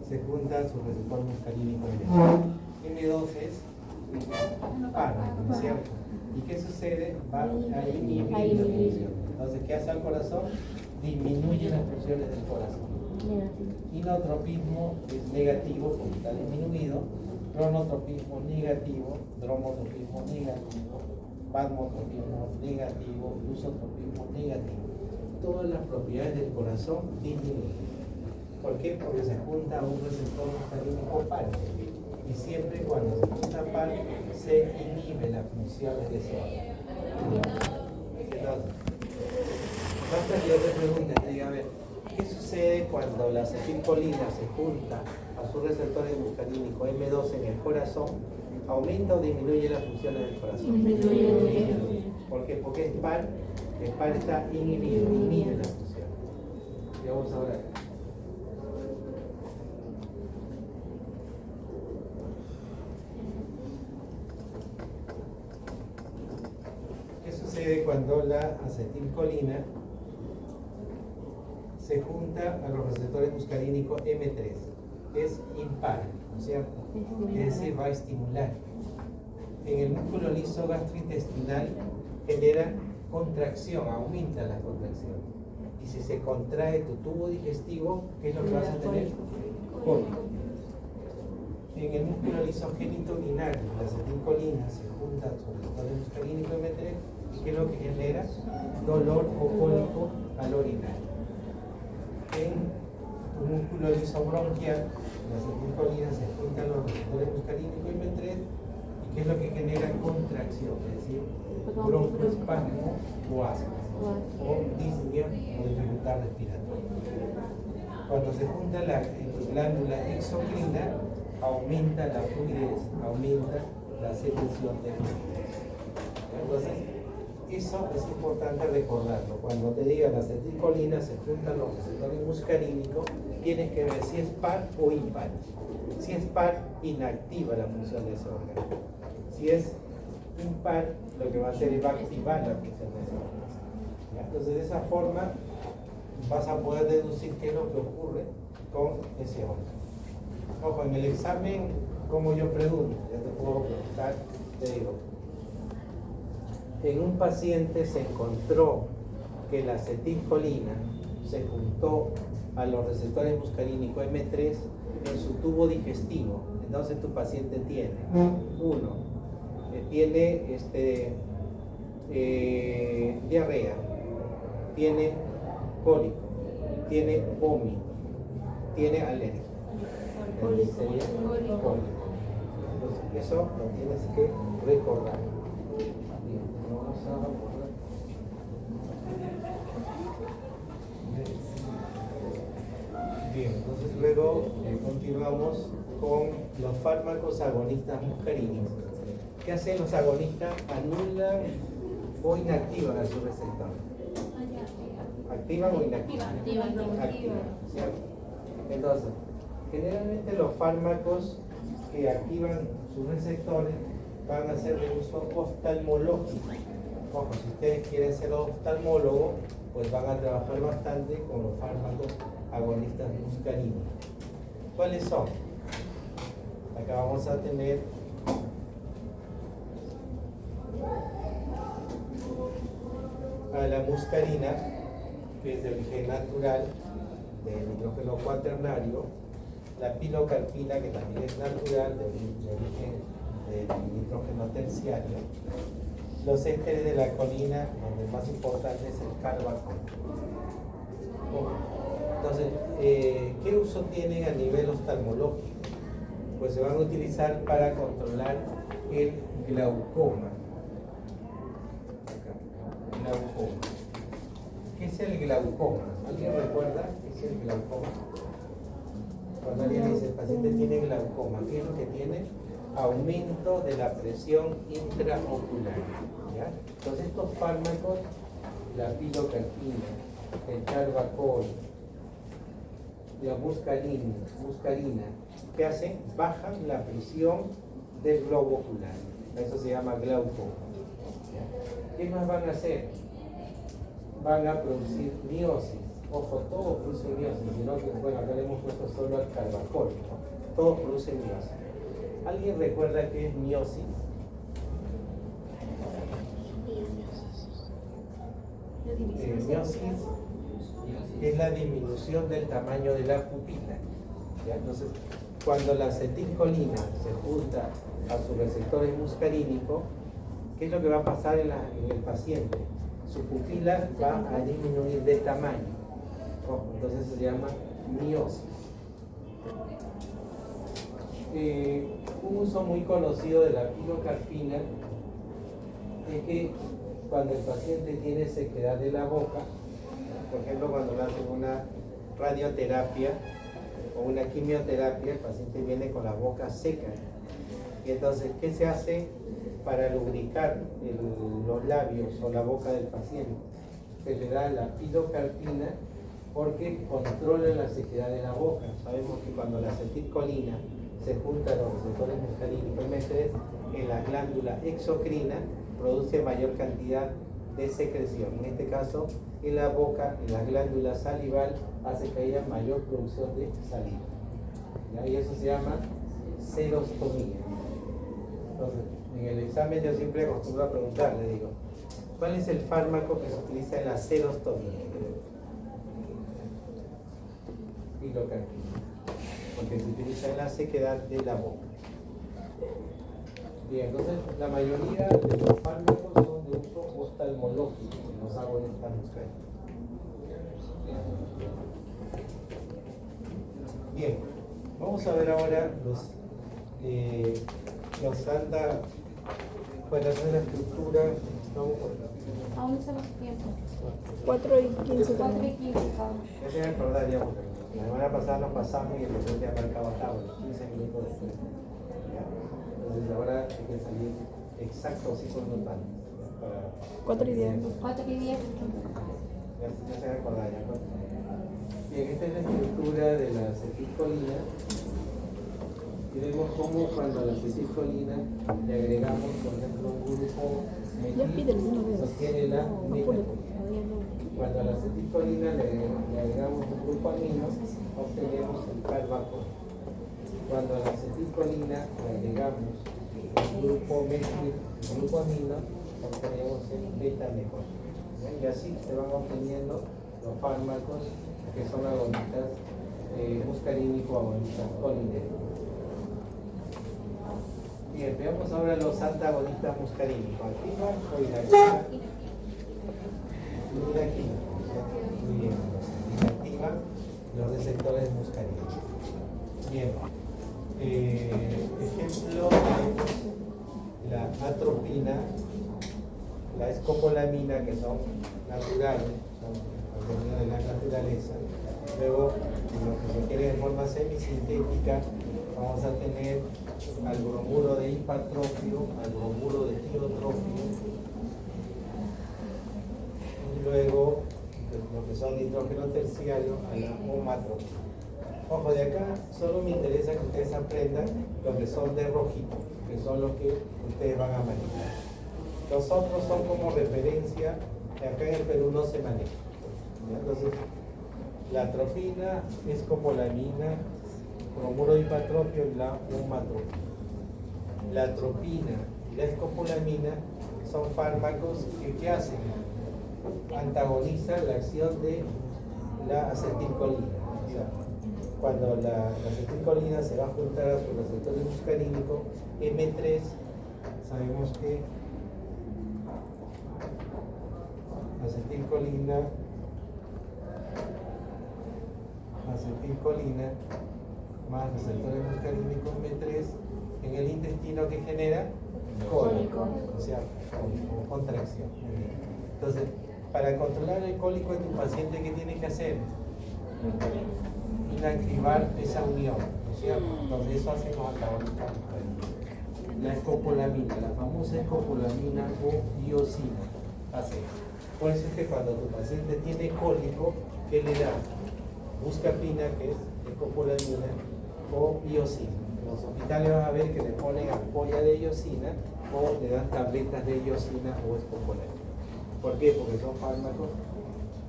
Speaker 1: se junta a su receptor muscarínico M2. M2 es par, ¿no es cierto? ¿Y qué sucede? Va a inhibir la función. Entonces, ¿qué hace al corazón? Disminuye las funciones del corazón. Inotropismo es negativo porque está disminuido, cronotropismo negativo, dromotropismo negativo, plasmotropismo negativo, lusotropismo negativo. Todas las propiedades del corazón disminuyen. ¿Por qué? Porque se junta a un receptor muscarínico par. Y siempre cuando se junta par, se inhibe la función de ese órgano. Entonces, basta que yo te pregunte, te diga, a ver, ¿qué sucede cuando la acetilcolina se junta a sus receptores muscarínicos M2 en el corazón? ¿Aumenta o disminuye las funciones del corazón? Disminuye. ¿Por qué? Porque el par está inhibido, inhibe la función. Y vamos ahora acá. ¿Qué sucede cuando la acetilcolina se junta a los receptores muscarínicos M3? Es impar, ¿no es cierto? Es decir, va a estimular. En el músculo liso gastrointestinal genera contracción, aumenta la contracción. Y si se contrae tu tubo digestivo, ¿qué es lo que vas a tener? Cólico. En el músculo liso genitourinario, la acetilcolina se junta a su receptor muscarínico M3, y ¿qué es lo que genera? Dolor o cólico al orinar. En tu músculo lisobronquial, la acetilcolina se junta a los receptores muscarínicos M3, y ¿qué es lo que genera? Contracción, es decir, broncoespasmo o asma, o disnea o dificultad respiratoria. Cuando se junta la glándula exocrina, aumenta la fluidez, aumenta la secreción de fluidez. Entonces, eso es importante recordarlo. Cuando te diga la acetilcolina se juntan los receptores muscarínicos, tienes que ver si es par o impar. Si es par, inactiva la función de ese órgano. Si es impar, lo que va a hacer es va a activar la función de ese órgano. Entonces, de esa forma vas a poder deducir qué es lo que ocurre con ese órgano. Ojo, en el examen, como yo pregunto, ya te puedo preguntar, te digo, en un paciente se encontró que la acetilcolina se juntó a los receptores muscarínicos M3 en su tubo digestivo. Entonces tu paciente tiene, uno, tiene diarrea, tiene cólico, tiene vómito, tiene alergia. Sería cólico. Entonces, eso lo tienes que recordar. Bien, vamos a borrar. Bien, entonces luego continuamos con los fármacos agonistas muscarínicos. ¿Qué hacen los agonistas? Anulan o inactivan a su receptor. ¿Activan o inactivan? Activan, ¿cierto? Entonces, generalmente los fármacos que activan sus receptores van a ser de uso oftalmológico. Ojo, si ustedes quieren ser oftalmólogos, pues van a trabajar bastante con los fármacos agonistas muscarínicos. ¿Cuáles son? Acá vamos a tener a la muscarina, que es de origen natural, de nitrógeno cuaternario, la pilocarpina, que también es natural, de origen de nitrógeno terciario, los ésteres de la colina, donde el más importante es el carbacol. Entonces, ¿qué uso tienen a nivel oftalmológico? Pues se van a utilizar para controlar el glaucoma. Glaucoma. ¿Qué es el glaucoma? ¿Alguien recuerda qué es el glaucoma? Cuando alguien dice el paciente tiene glaucoma, ¿qué es lo que tiene? Aumento de la presión intraocular. ¿Ya? Entonces estos fármacos, la pilocarpina, el carbacol, la muscarina, ¿qué hacen? Bajan la presión del globo ocular. Eso se llama glaucoma. ¿Ya? ¿Qué más van a hacer? Van a producir miosis. Ojo, todo produce miosis, sino que, bueno, acá le hemos puesto solo al carbacol, ¿no? Todo produce miosis. ¿Alguien recuerda qué es miosis? Miosis es la disminución del tamaño de la pupila. ¿Ya? Entonces, cuando la acetilcolina se junta a sus receptores muscarínicos, ¿qué es lo que va a pasar en el paciente? Su pupila va a disminuir de tamaño. Ojo, entonces se llama miosis. Un uso muy conocido de la pilocarpina es que cuando el paciente tiene sequedad de la boca, por ejemplo cuando le hacen una radioterapia o una quimioterapia, el paciente viene con la boca seca. Y entonces, ¿qué se hace para lubricar los labios o la boca del paciente? Se le da la pilocarpina porque controla la sequedad de la boca. Sabemos que cuando la acetilcolina se junta a los receptores muscarínicos en la glándula exocrina, produce mayor cantidad de secreción. En este caso, en la boca, en la glándula salival, hace que haya mayor producción de saliva. ¿Ya? Y eso se llama serostomía. Entonces, en el examen yo siempre acostumbro a preguntar, le digo, ¿cuál es el fármaco que se utiliza en la serostomía? Pilocarpina, porque se utiliza en la sequedad de la boca. Bien, entonces la mayoría de los fármacos son de uso oftalmológico, los agonistas muscarínicos. Bien, vamos a ver ahora los anda, bueno, esa es la estructura, estamos
Speaker 4: Aún estamos tiempo.
Speaker 2: 4 y 15
Speaker 4: 4 y
Speaker 2: también.
Speaker 4: 15 cada uno.
Speaker 1: ya se me acordaría porque la semana pasada nos pasamos y el profesor ya marcaba tabla, 15 minutos después. ¿Ya? Entonces ahora hay que salir exactos 5 minutos antes.
Speaker 2: 4 y 10.
Speaker 4: 4 y 10.
Speaker 1: Ya se me acordaría. Bien, esta es la estructura de la acetilcolina. Y vemos cómo cuando a la acetilcolina le agregamos, por ejemplo, un grupo
Speaker 2: Ya pídele una vez.
Speaker 1: sostiene la
Speaker 2: No,
Speaker 1: metanol.
Speaker 2: todavía no.
Speaker 1: Cuando a la acetilcolina le agregamos un grupo amino, obtenemos el carbacol. Cuando a la acetilcolina le agregamos un grupo amino, obtenemos el beta-mejor. Y así se van obteniendo los fármacos que son agonistas muscarínicos, agonistas colinérgicos. Bien, veamos ahora los antagonistas muscarínicos. ¿Activa o inactiva? Inactiva. Muy bien. Inactiva los receptores muscarínicos. Bien. Ejemplo, la atropina, la escopolamina, que son naturales, son contenidos de la naturaleza. Luego, en lo que se quiere de forma semisintética, vamos a tener al bromuro de hipertrofio, al bromuro de tiotropio. Y luego lo que son nitrógeno terciario a la homatropina. Ojo, de acá solo me interesa que ustedes aprendan lo que son de rojito, que son los que ustedes van a manejar. Los otros son como referencia, que acá en el Perú no se maneja. ¿Ya? Entonces, la atropina, escopolamina, bromuro dipatropio y la homatropina. La atropina y la escopolamina son fármacos que ¿qué hacen? Antagonizan la acción de la acetilcolina. O sea, cuando la acetilcolina se va a juntar a su receptor muscarínico M3, sabemos que acetilcolina más receptor muscarínico M3 en el intestino que genera cólico, o sea, contracción. Entonces, para controlar el cólico en tu paciente, ¿qué tienes que hacer? Inactivar esa unión, ¿no es cierto? Entonces, eso hacen los antagonistas. La escopolamina, la famosa escopolamina o iosina, hace. Por eso es que cuando tu paciente tiene cólico, ¿qué le da? Buscapina, que es escopolamina, o iosina. En los hospitales vas a ver que le ponen ampolla de iosina o le dan tabletas de iosina o escopolamina. ¿Por qué? Porque son fármacos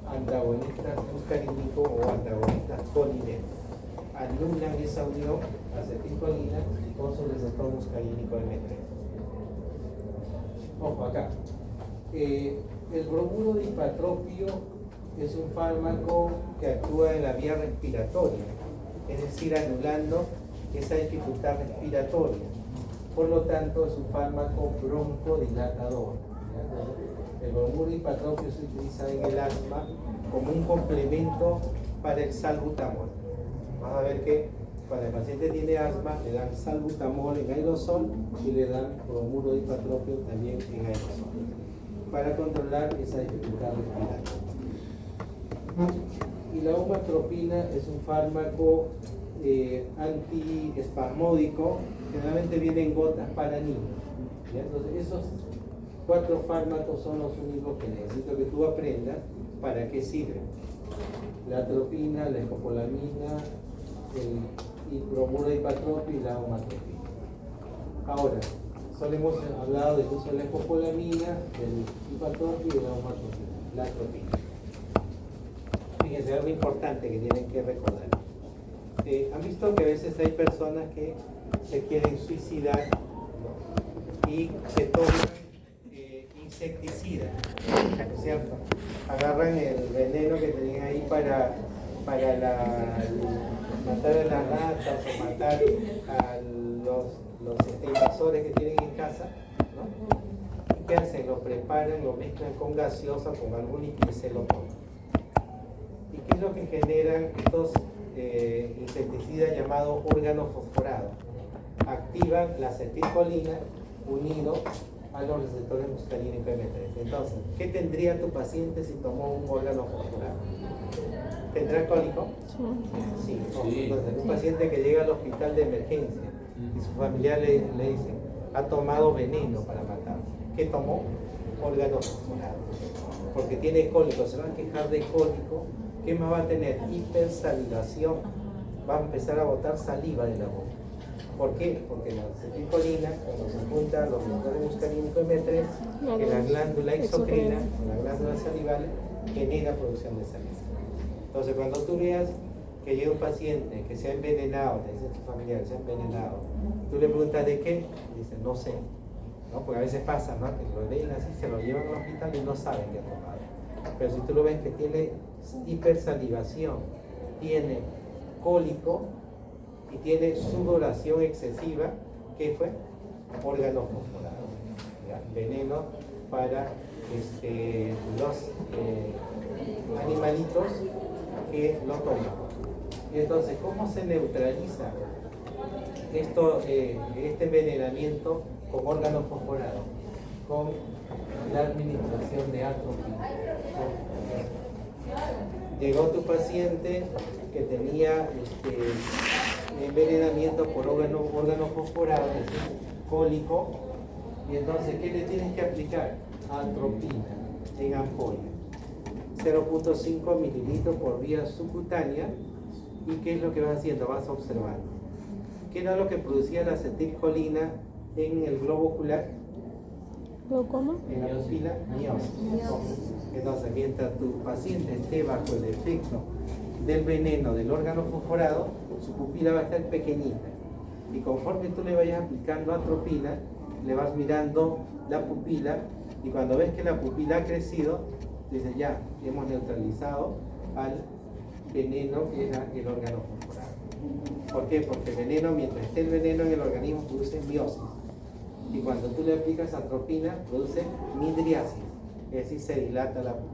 Speaker 1: antagonistas muscarínicos o antagonistas colinergics. Anulan esa unión acetilcolina con su receptor muscarínico M3. Ojo acá. El bromuro dipatropio es un fármaco que actúa en la vía respiratoria, es decir, anulando esa dificultad respiratoria. Por lo tanto, es un fármaco broncodilatador. El bromuro dipatropio se utiliza en el asma como un complemento para el salbutamol. Vas a ver que cuando el paciente tiene asma, le dan salbutamol en aerosol y le dan bromuro dipatropio también en aerosol, para controlar esa dificultad respiratoria. Y la homatropina es un fármaco antiespasmódico, generalmente viene en gotas para niños. ¿Ya? Entonces, esos 4 fármacos son los únicos que necesito que tú aprendas para qué sirven. La atropina, la escopolamina, el bromuro dipatropio y la homatropina. Ahora, solo hemos hablado del uso de la escopolamina, del dipatropio y de la homatropina, la atropina. Fíjense, algo importante que tienen que recordar. Han visto que a veces hay personas que se quieren suicidar, ¿no? Y se toman insecticida, ¿no es cierto? Agarran el veneno que tenían ahí para matar a las ratas o matar a los invasores que tienen en casa, ¿no? ¿Y qué hacen? Lo preparan, lo mezclan con gaseosa, con algún líquido y se lo toman. ¿Y qué es lo que generan estos insecticidas llamados organofosforados? Activan la acetilcolina unido a los receptores muscarínicos M3. Entonces, ¿qué tendría tu paciente si tomó un órgano fosforado? ¿Tendrá cólico? Sí. Entonces, un paciente que llega al hospital de emergencia y su familiar le dice, ha tomado veneno para matar. ¿Qué tomó? Órgano fosforado. Porque tiene cólico, se va a quejar de cólico. ¿Qué más va a tener? Hipersalivación. Va a empezar a botar saliva de la boca. ¿Por qué? Porque la acetilcolina, cuando se junta a los receptores muscarínicos M3, que la glándula exocrina, la glándula salival, genera producción de saliva. Entonces, cuando tú veas que llega un paciente que se ha envenenado, te dice tu familiar, se ha envenenado, tú le preguntas de qué, dice no sé, ¿no? Porque a veces pasa, ¿no? Que lo ven así, se lo llevan al hospital y no saben qué ha tomado. Pero si tú lo ves que tiene hipersalivación, tiene cólico y tiene sudoración excesiva, ¿qué fue? Órgano fosforado, veneno para los animalitos que lo toman. Y entonces, ¿cómo se neutraliza este envenenamiento con órgano fosforado? Con la administración de atropina. Llegó tu paciente que tenía envenenamiento por órgano fosforado, es decir, cólico, y entonces, ¿qué le tienes que aplicar? Atropina en ampolla. 0.5 mililitros por vía subcutánea. ¿Y qué es lo que vas haciendo? Vas observando. ¿Qué era lo que producía la acetilcolina en el globo ocular?
Speaker 2: ¿Glaucoma?
Speaker 1: En la pupila, miosis. Entonces, mientras tu paciente esté bajo el efecto del veneno del órgano fosforado, su pupila va a estar pequeñita. Y conforme tú le vayas aplicando atropina, le vas mirando la pupila, y cuando ves que la pupila ha crecido, dices ya, hemos neutralizado al veneno que era el órgano fosforado. ¿Por qué? Porque el veneno, mientras esté el veneno en el organismo, produce miosis. Y cuando tú le aplicas atropina, produce midriasis, es decir, se dilata la pupila.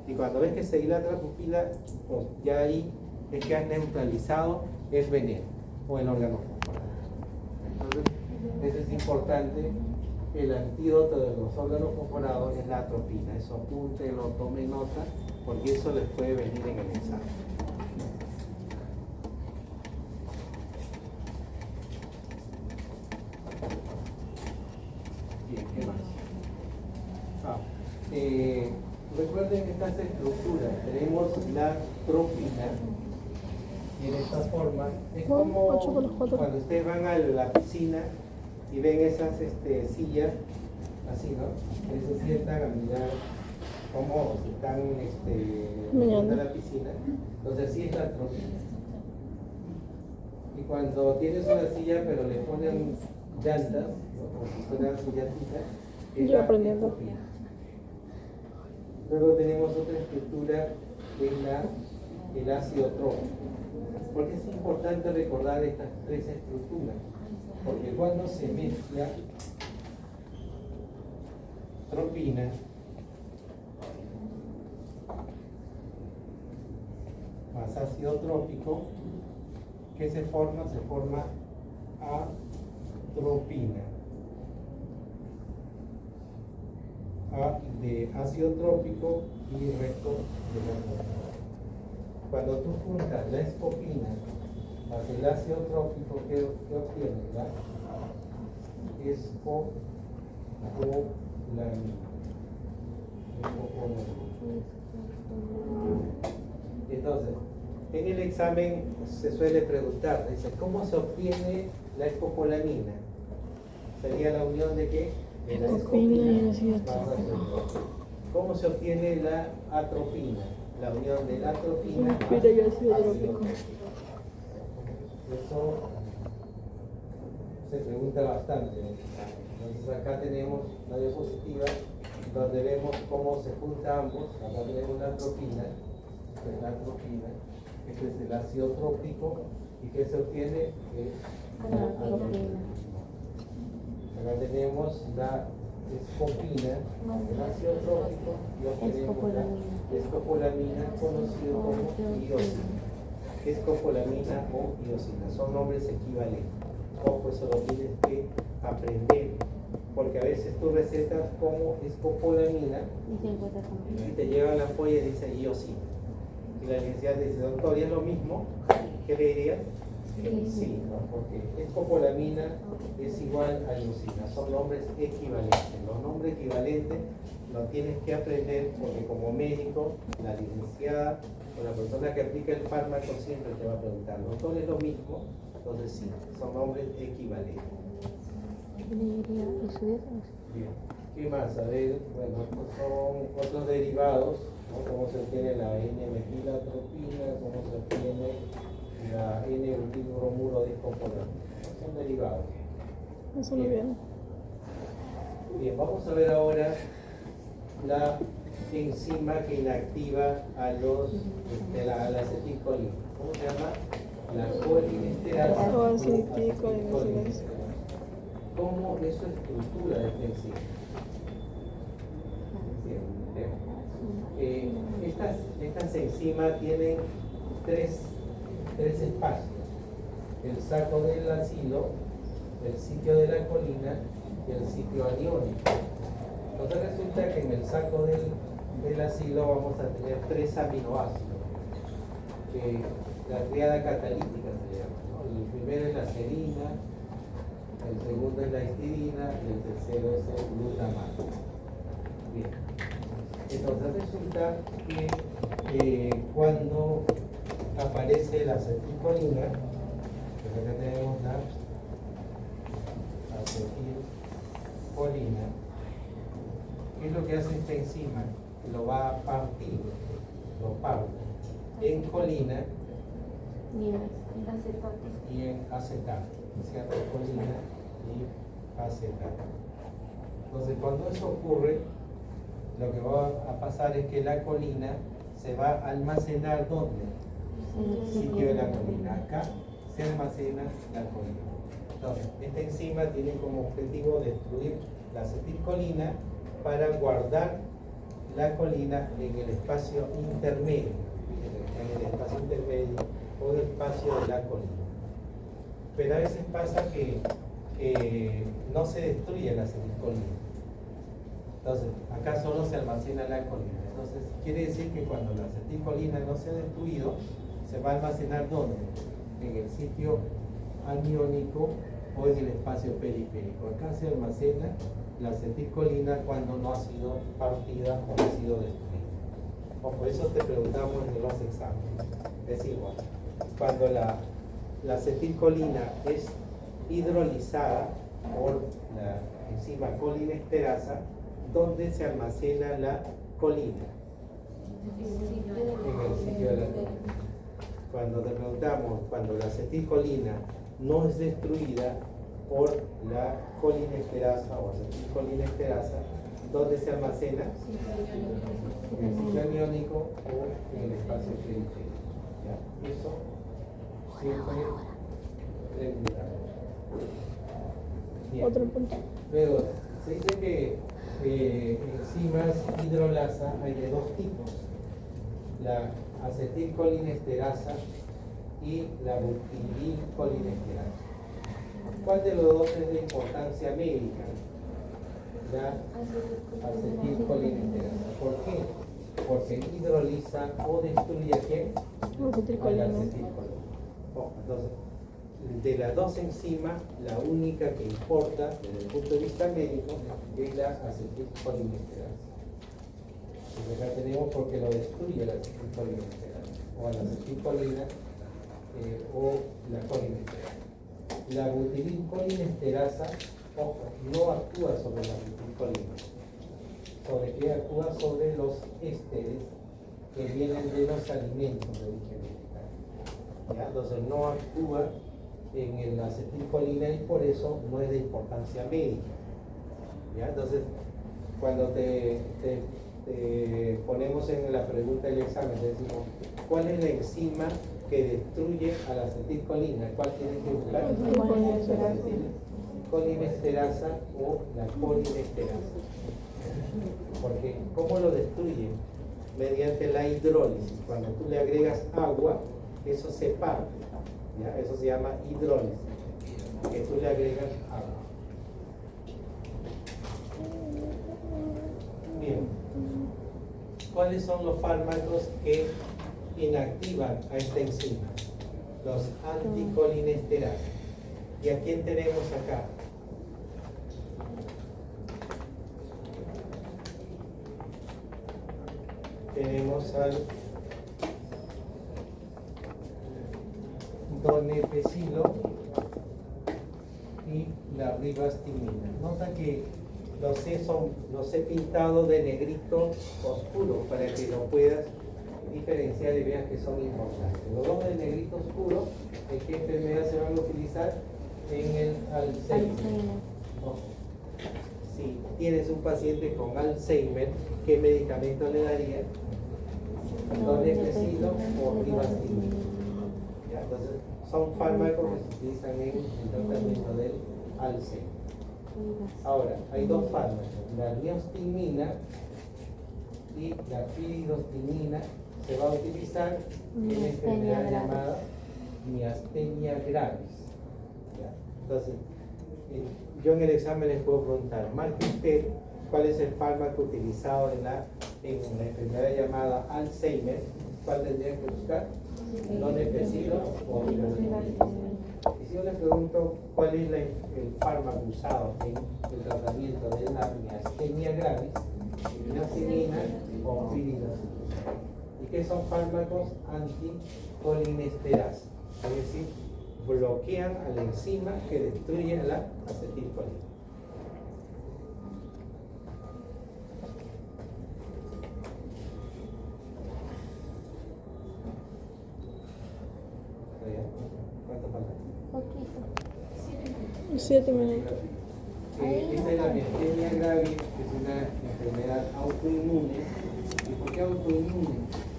Speaker 1: Y cuando ves que se dilata la pupila, pues ya ahí es que has neutralizado el veneno o el órgano fosforado. Entonces, eso es importante. El antídoto de los órganos fosforados es la atropina. Eso apúntenlo, tomen nota, porque eso les puede venir en el examen. Bien, ¿qué más? Recuerden estas estructuras. Tenemos la tropina y en esta forma es como cuando ustedes van a la piscina y ven esas sillas así, ¿no? Que se sientan a mirar cómo están en la piscina. Entonces así es la tropina. Y cuando tienes una silla pero le ponen llantas, ¿no? Como si fueran su llantita,
Speaker 2: yo aprendiendo.
Speaker 1: tropina. Luego tenemos otra estructura que es el ácido trópico. Porque es importante recordar estas tres estructuras, porque cuando se mezcla tropina más ácido trópico, ¿qué se forma? Se forma atropina. A de ácido trópico y resto de la tropina. Cuando tú juntas la escopina más el ácido trópico, ¿qué obtienes? La escopolamina. Entonces, en el examen se suele preguntar, dice, ¿cómo se obtiene la escopolamina? ¿Sería la unión de qué? De la escopina y ácido trópico. ¿Cómo se obtiene la atropina? La unión de la atropina y ácido trópico. Eso se pregunta bastante. Entonces acá tenemos la diapositiva donde vemos cómo se juntan ambos. Acá tenemos la atropina, este es el ácido trópico, y que se obtiene la atropina. Acá tenemos la escopina, el ácido trópico, y obtenemos la escopolamina, conocido como iosina. Escopolamina o iosina, son nombres equivalentes. Ojo, eso lo tienes que aprender, porque a veces tú recetas como escopolamina y te llevan la ampolla y dice iosina. Y la licenciada dice, doctor, ¿y es lo mismo? ¿Qué le dirías? Sí, ¿no? Porque escopolamina es igual a iosina, son nombres equivalentes. Los nombres equivalentes los tienes que aprender porque como médico, la licenciada o la persona que aplica el fármaco siempre te va a preguntar, ¿doctor, es lo mismo? Entonces sí, son nombres equivalentes. Bien, ¿qué más? A ver, bueno, estos son otros derivados, ¿no? Cómo se obtiene la N-metilatropina, cómo se obtiene la N-butilbromuro de escopolamina. Son derivados.
Speaker 2: Eso muy bien.
Speaker 1: Bien, vamos a ver ahora la enzima que inactiva a la acetilcolina. ¿Cómo se llama? La colinesterasa. ¿Cómo es su estructura de esta enzima? Estas enzimas tienen tres espacios: el saco del acilo, el sitio de la colina y el sitio aniónico. Entonces resulta que en el saco del acilo vamos a tener 3 aminoácidos, que la triada catalítica se llama, ¿no? El primero es la serina, el segundo es la histidina y el tercero es el glutamato. Bien. Entonces resulta que cuando aparece la acetilcolina, pues acá tenemos la acetilcolina, ¿qué es lo que hace esta enzima? Lo va a partir, lo parte en colina y en acetato, ¿cierto? Colina y acetato. Entonces cuando eso ocurre, lo que va a pasar es que la colina se va a almacenar ¿dónde? Sitio de la colina. Acá se almacena la colina. Entonces, esta enzima tiene como objetivo destruir la acetilcolina para guardar la colina en el espacio intermedio, en el espacio intermedio o el espacio de la colina. Pero a veces pasa que no se destruye la acetilcolina. Entonces, acá solo se almacena la colina. Entonces, quiere decir que cuando la acetilcolina no se ha destruido, se va a almacenar ¿dónde? En el sitio aniónico o en el espacio periférico. Acá se almacena la acetilcolina cuando no ha sido partida o no ha sido destruida. O por eso te preguntamos en los exámenes. Es igual. Cuando la acetilcolina es hidrolizada por la enzima colinesterasa, ¿dónde se almacena la colina? En el sitio de la colina. Cuando te preguntamos, cuando la acetilcolina no es destruida por la colinesterasa o acetilcolinesterasa, ¿dónde se almacena? En el sitio aniónico o en el espacio periférico. ¿Ya? Eso siempre preguntamos. Bien.
Speaker 2: Otro punto.
Speaker 1: Luego, se dice que enzimas hidrolasa hay de dos tipos: la acetilcolinesterasa y la butililcolinesterasa. ¿Cuál de los dos es de importancia médica? La acetilcolinesterasa. ¿Por qué? Porque hidroliza o destruye ¿a quién? A la acetilcolina. Entonces, de las dos enzimas, la única que importa desde el punto de vista médico es la acetilcolinesterasa. Entonces acá tenemos porque lo destruye la acetilcolinesterasa, o la acetilcolina o la colinesterasa. La butililcolinesterasa, ojo, no actúa sobre la acetilcolina. ¿Sobre qué actúa? Sobre los ésteres que vienen de los alimentos de origen vegetal. ¿Ya? Entonces no actúa en la acetilcolina y por eso no es de importancia médica. ¿Ya? Entonces, cuando te ponemos en la pregunta del examen, te decimos, ¿cuál es la enzima que destruye a la acetilcolina? ¿Cuál tienes que buscar? Colinesterasa o la colinesterasa. Porque, ¿cómo lo destruye? Mediante la hidrólisis. Cuando tú le agregas agua, eso se parte. ¿Ya? Eso se llama hidrólisis, que tú le agregas agua. Bien, ¿cuáles son los fármacos que inactivan a esta enzima? Los anticolinesterasas. ¿Y a quién tenemos acá? Tenemos al donepezilo y la ribastimina. Nota que los he pintado de negrito oscuro para que lo puedas diferenciar y veas que son importantes. Los dos de negrito oscuro, ¿en qué enfermedad se van a utilizar? En el Alzheimer. Ojo. Si tienes un paciente con Alzheimer, ¿qué medicamento le daría? Donepezilo o ribastimina. ¿Ya? Entonces, son fármacos que se utilizan en el tratamiento del Alzheimer. Ahora, hay dos fármacos, la miostimina y la piridostimina. Se va a utilizar en la enfermedad llamada miastenia gravis. ¿Ya? Entonces, yo en el examen les puedo preguntar, marque usted cuál es el fármaco utilizado en la enfermedad llamada Alzheimer. ¿Cuál tendría que buscar? Donepezilo o ribastimina. Y si yo les pregunto cuál es el fármaco usado en el tratamiento de la miastenia gravis, miostimina o piridoxina. ¿Y qué son fármacos anticolinesterasa? Es decir, bloquean a la enzima que destruye la acetilcolina. ¿Cuánto falta?
Speaker 4: Poquito.
Speaker 2: 7 minutos.
Speaker 1: Esta es la miastenia gravis, que es una enfermedad autoinmune. ¿Y por qué autoinmune?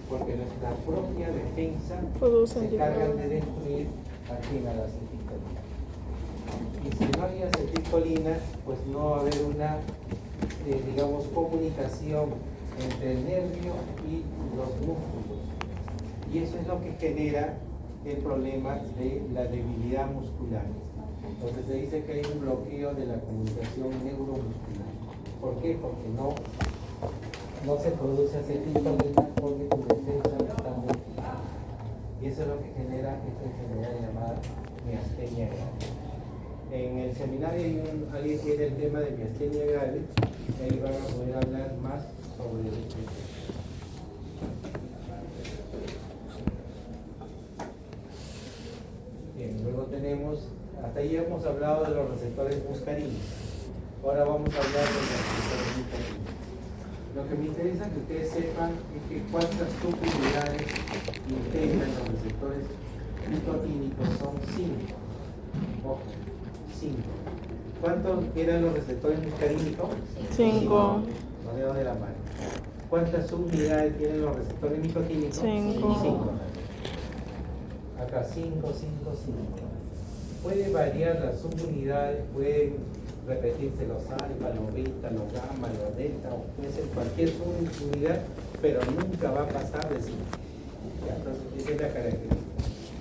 Speaker 1: Porque nuestra propia defensa
Speaker 2: Produce
Speaker 1: se encarga de
Speaker 2: anticuerpos.
Speaker 1: destruir aquí a la acetilcolina. Y si no hay acetilcolina, pues no va a haber una, digamos, comunicación entre el nervio y los músculos. Y eso es lo que genera el problema de la debilidad muscular. Entonces se dice que hay un bloqueo de la comunicación neuromuscular. ¿Por qué? Porque no se produce acetilcolina porque tu defensa está muy baja. Y eso es lo que genera esta enfermedad llamada miastenia gravis. En el seminario alguien tiene el tema de miastenia gravis, y ahí van a poder hablar más sobre este tema. Bien, luego tenemos, hasta ahí hemos hablado de los receptores muscarinos. Ahora vamos a hablar de los receptores muscarinos. Lo que me interesa que ustedes sepan es que cuántas subunidades integran los receptores nicotínicos son 5. Ojo, 5. ¿Cuántos eran los receptores muscarínicos?
Speaker 2: 5.
Speaker 1: Los dedos de la mano. ¿Cuántas subunidades tienen los receptores nicotínicos?
Speaker 2: 5.
Speaker 1: Acá 5. Puede variar las subunidades, pueden repetirse los alfa, los beta, los gamma, los delta, o puede ser cualquier subunidad, pero nunca va a pasar de 5. Entonces, esa es la característica.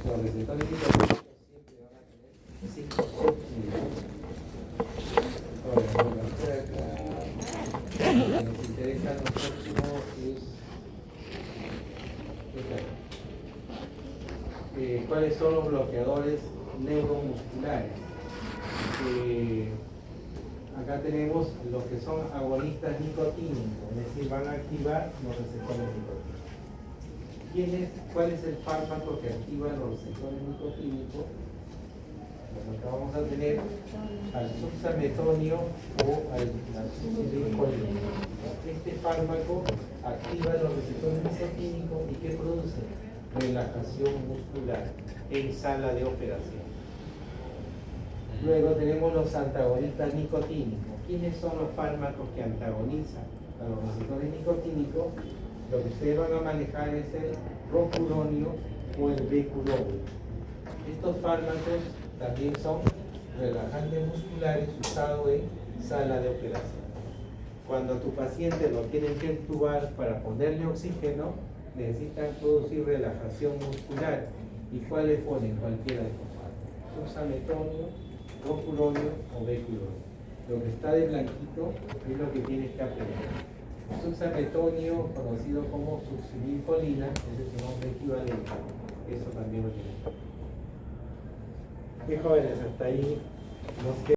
Speaker 1: Los receptores nicotínicos siempre van a tener 5 subunidades. Ahora, lo que nos interesa a nosotros es cuáles son los bloqueadores neuromusculares. Acá tenemos los que son agonistas nicotínicos, es decir, van a activar los receptores nicotínicos. ¿Cuál es el fármaco que activa los receptores nicotínicos? Bueno, acá vamos a tener al succemetonio o al acetilcolina. Este fármaco activa los receptores nicotínicos y ¿qué produce? Relajación muscular en sala de operación. Luego tenemos los antagonistas nicotínicos. ¿Quiénes son los fármacos que antagonizan a los receptores nicotínicos? Lo que ustedes van a manejar es el rocuronio o el becuronio. Estos fármacos también son relajantes musculares usados en sala de operación. Cuando a tu paciente lo tienen que entubar para ponerle oxígeno, necesitan producir relajación muscular. ¿Y cuáles ponen? Cualquiera de estos fármacos. Succemetonio, rocuronio o becuronio. Lo que está de blanquito es lo que tienes que aprender. Succemetonio, conocido como succinilcolina, ese es su nombre equivalente. Eso también lo tienes que aprender. Bien, jóvenes, hasta ahí nos queda.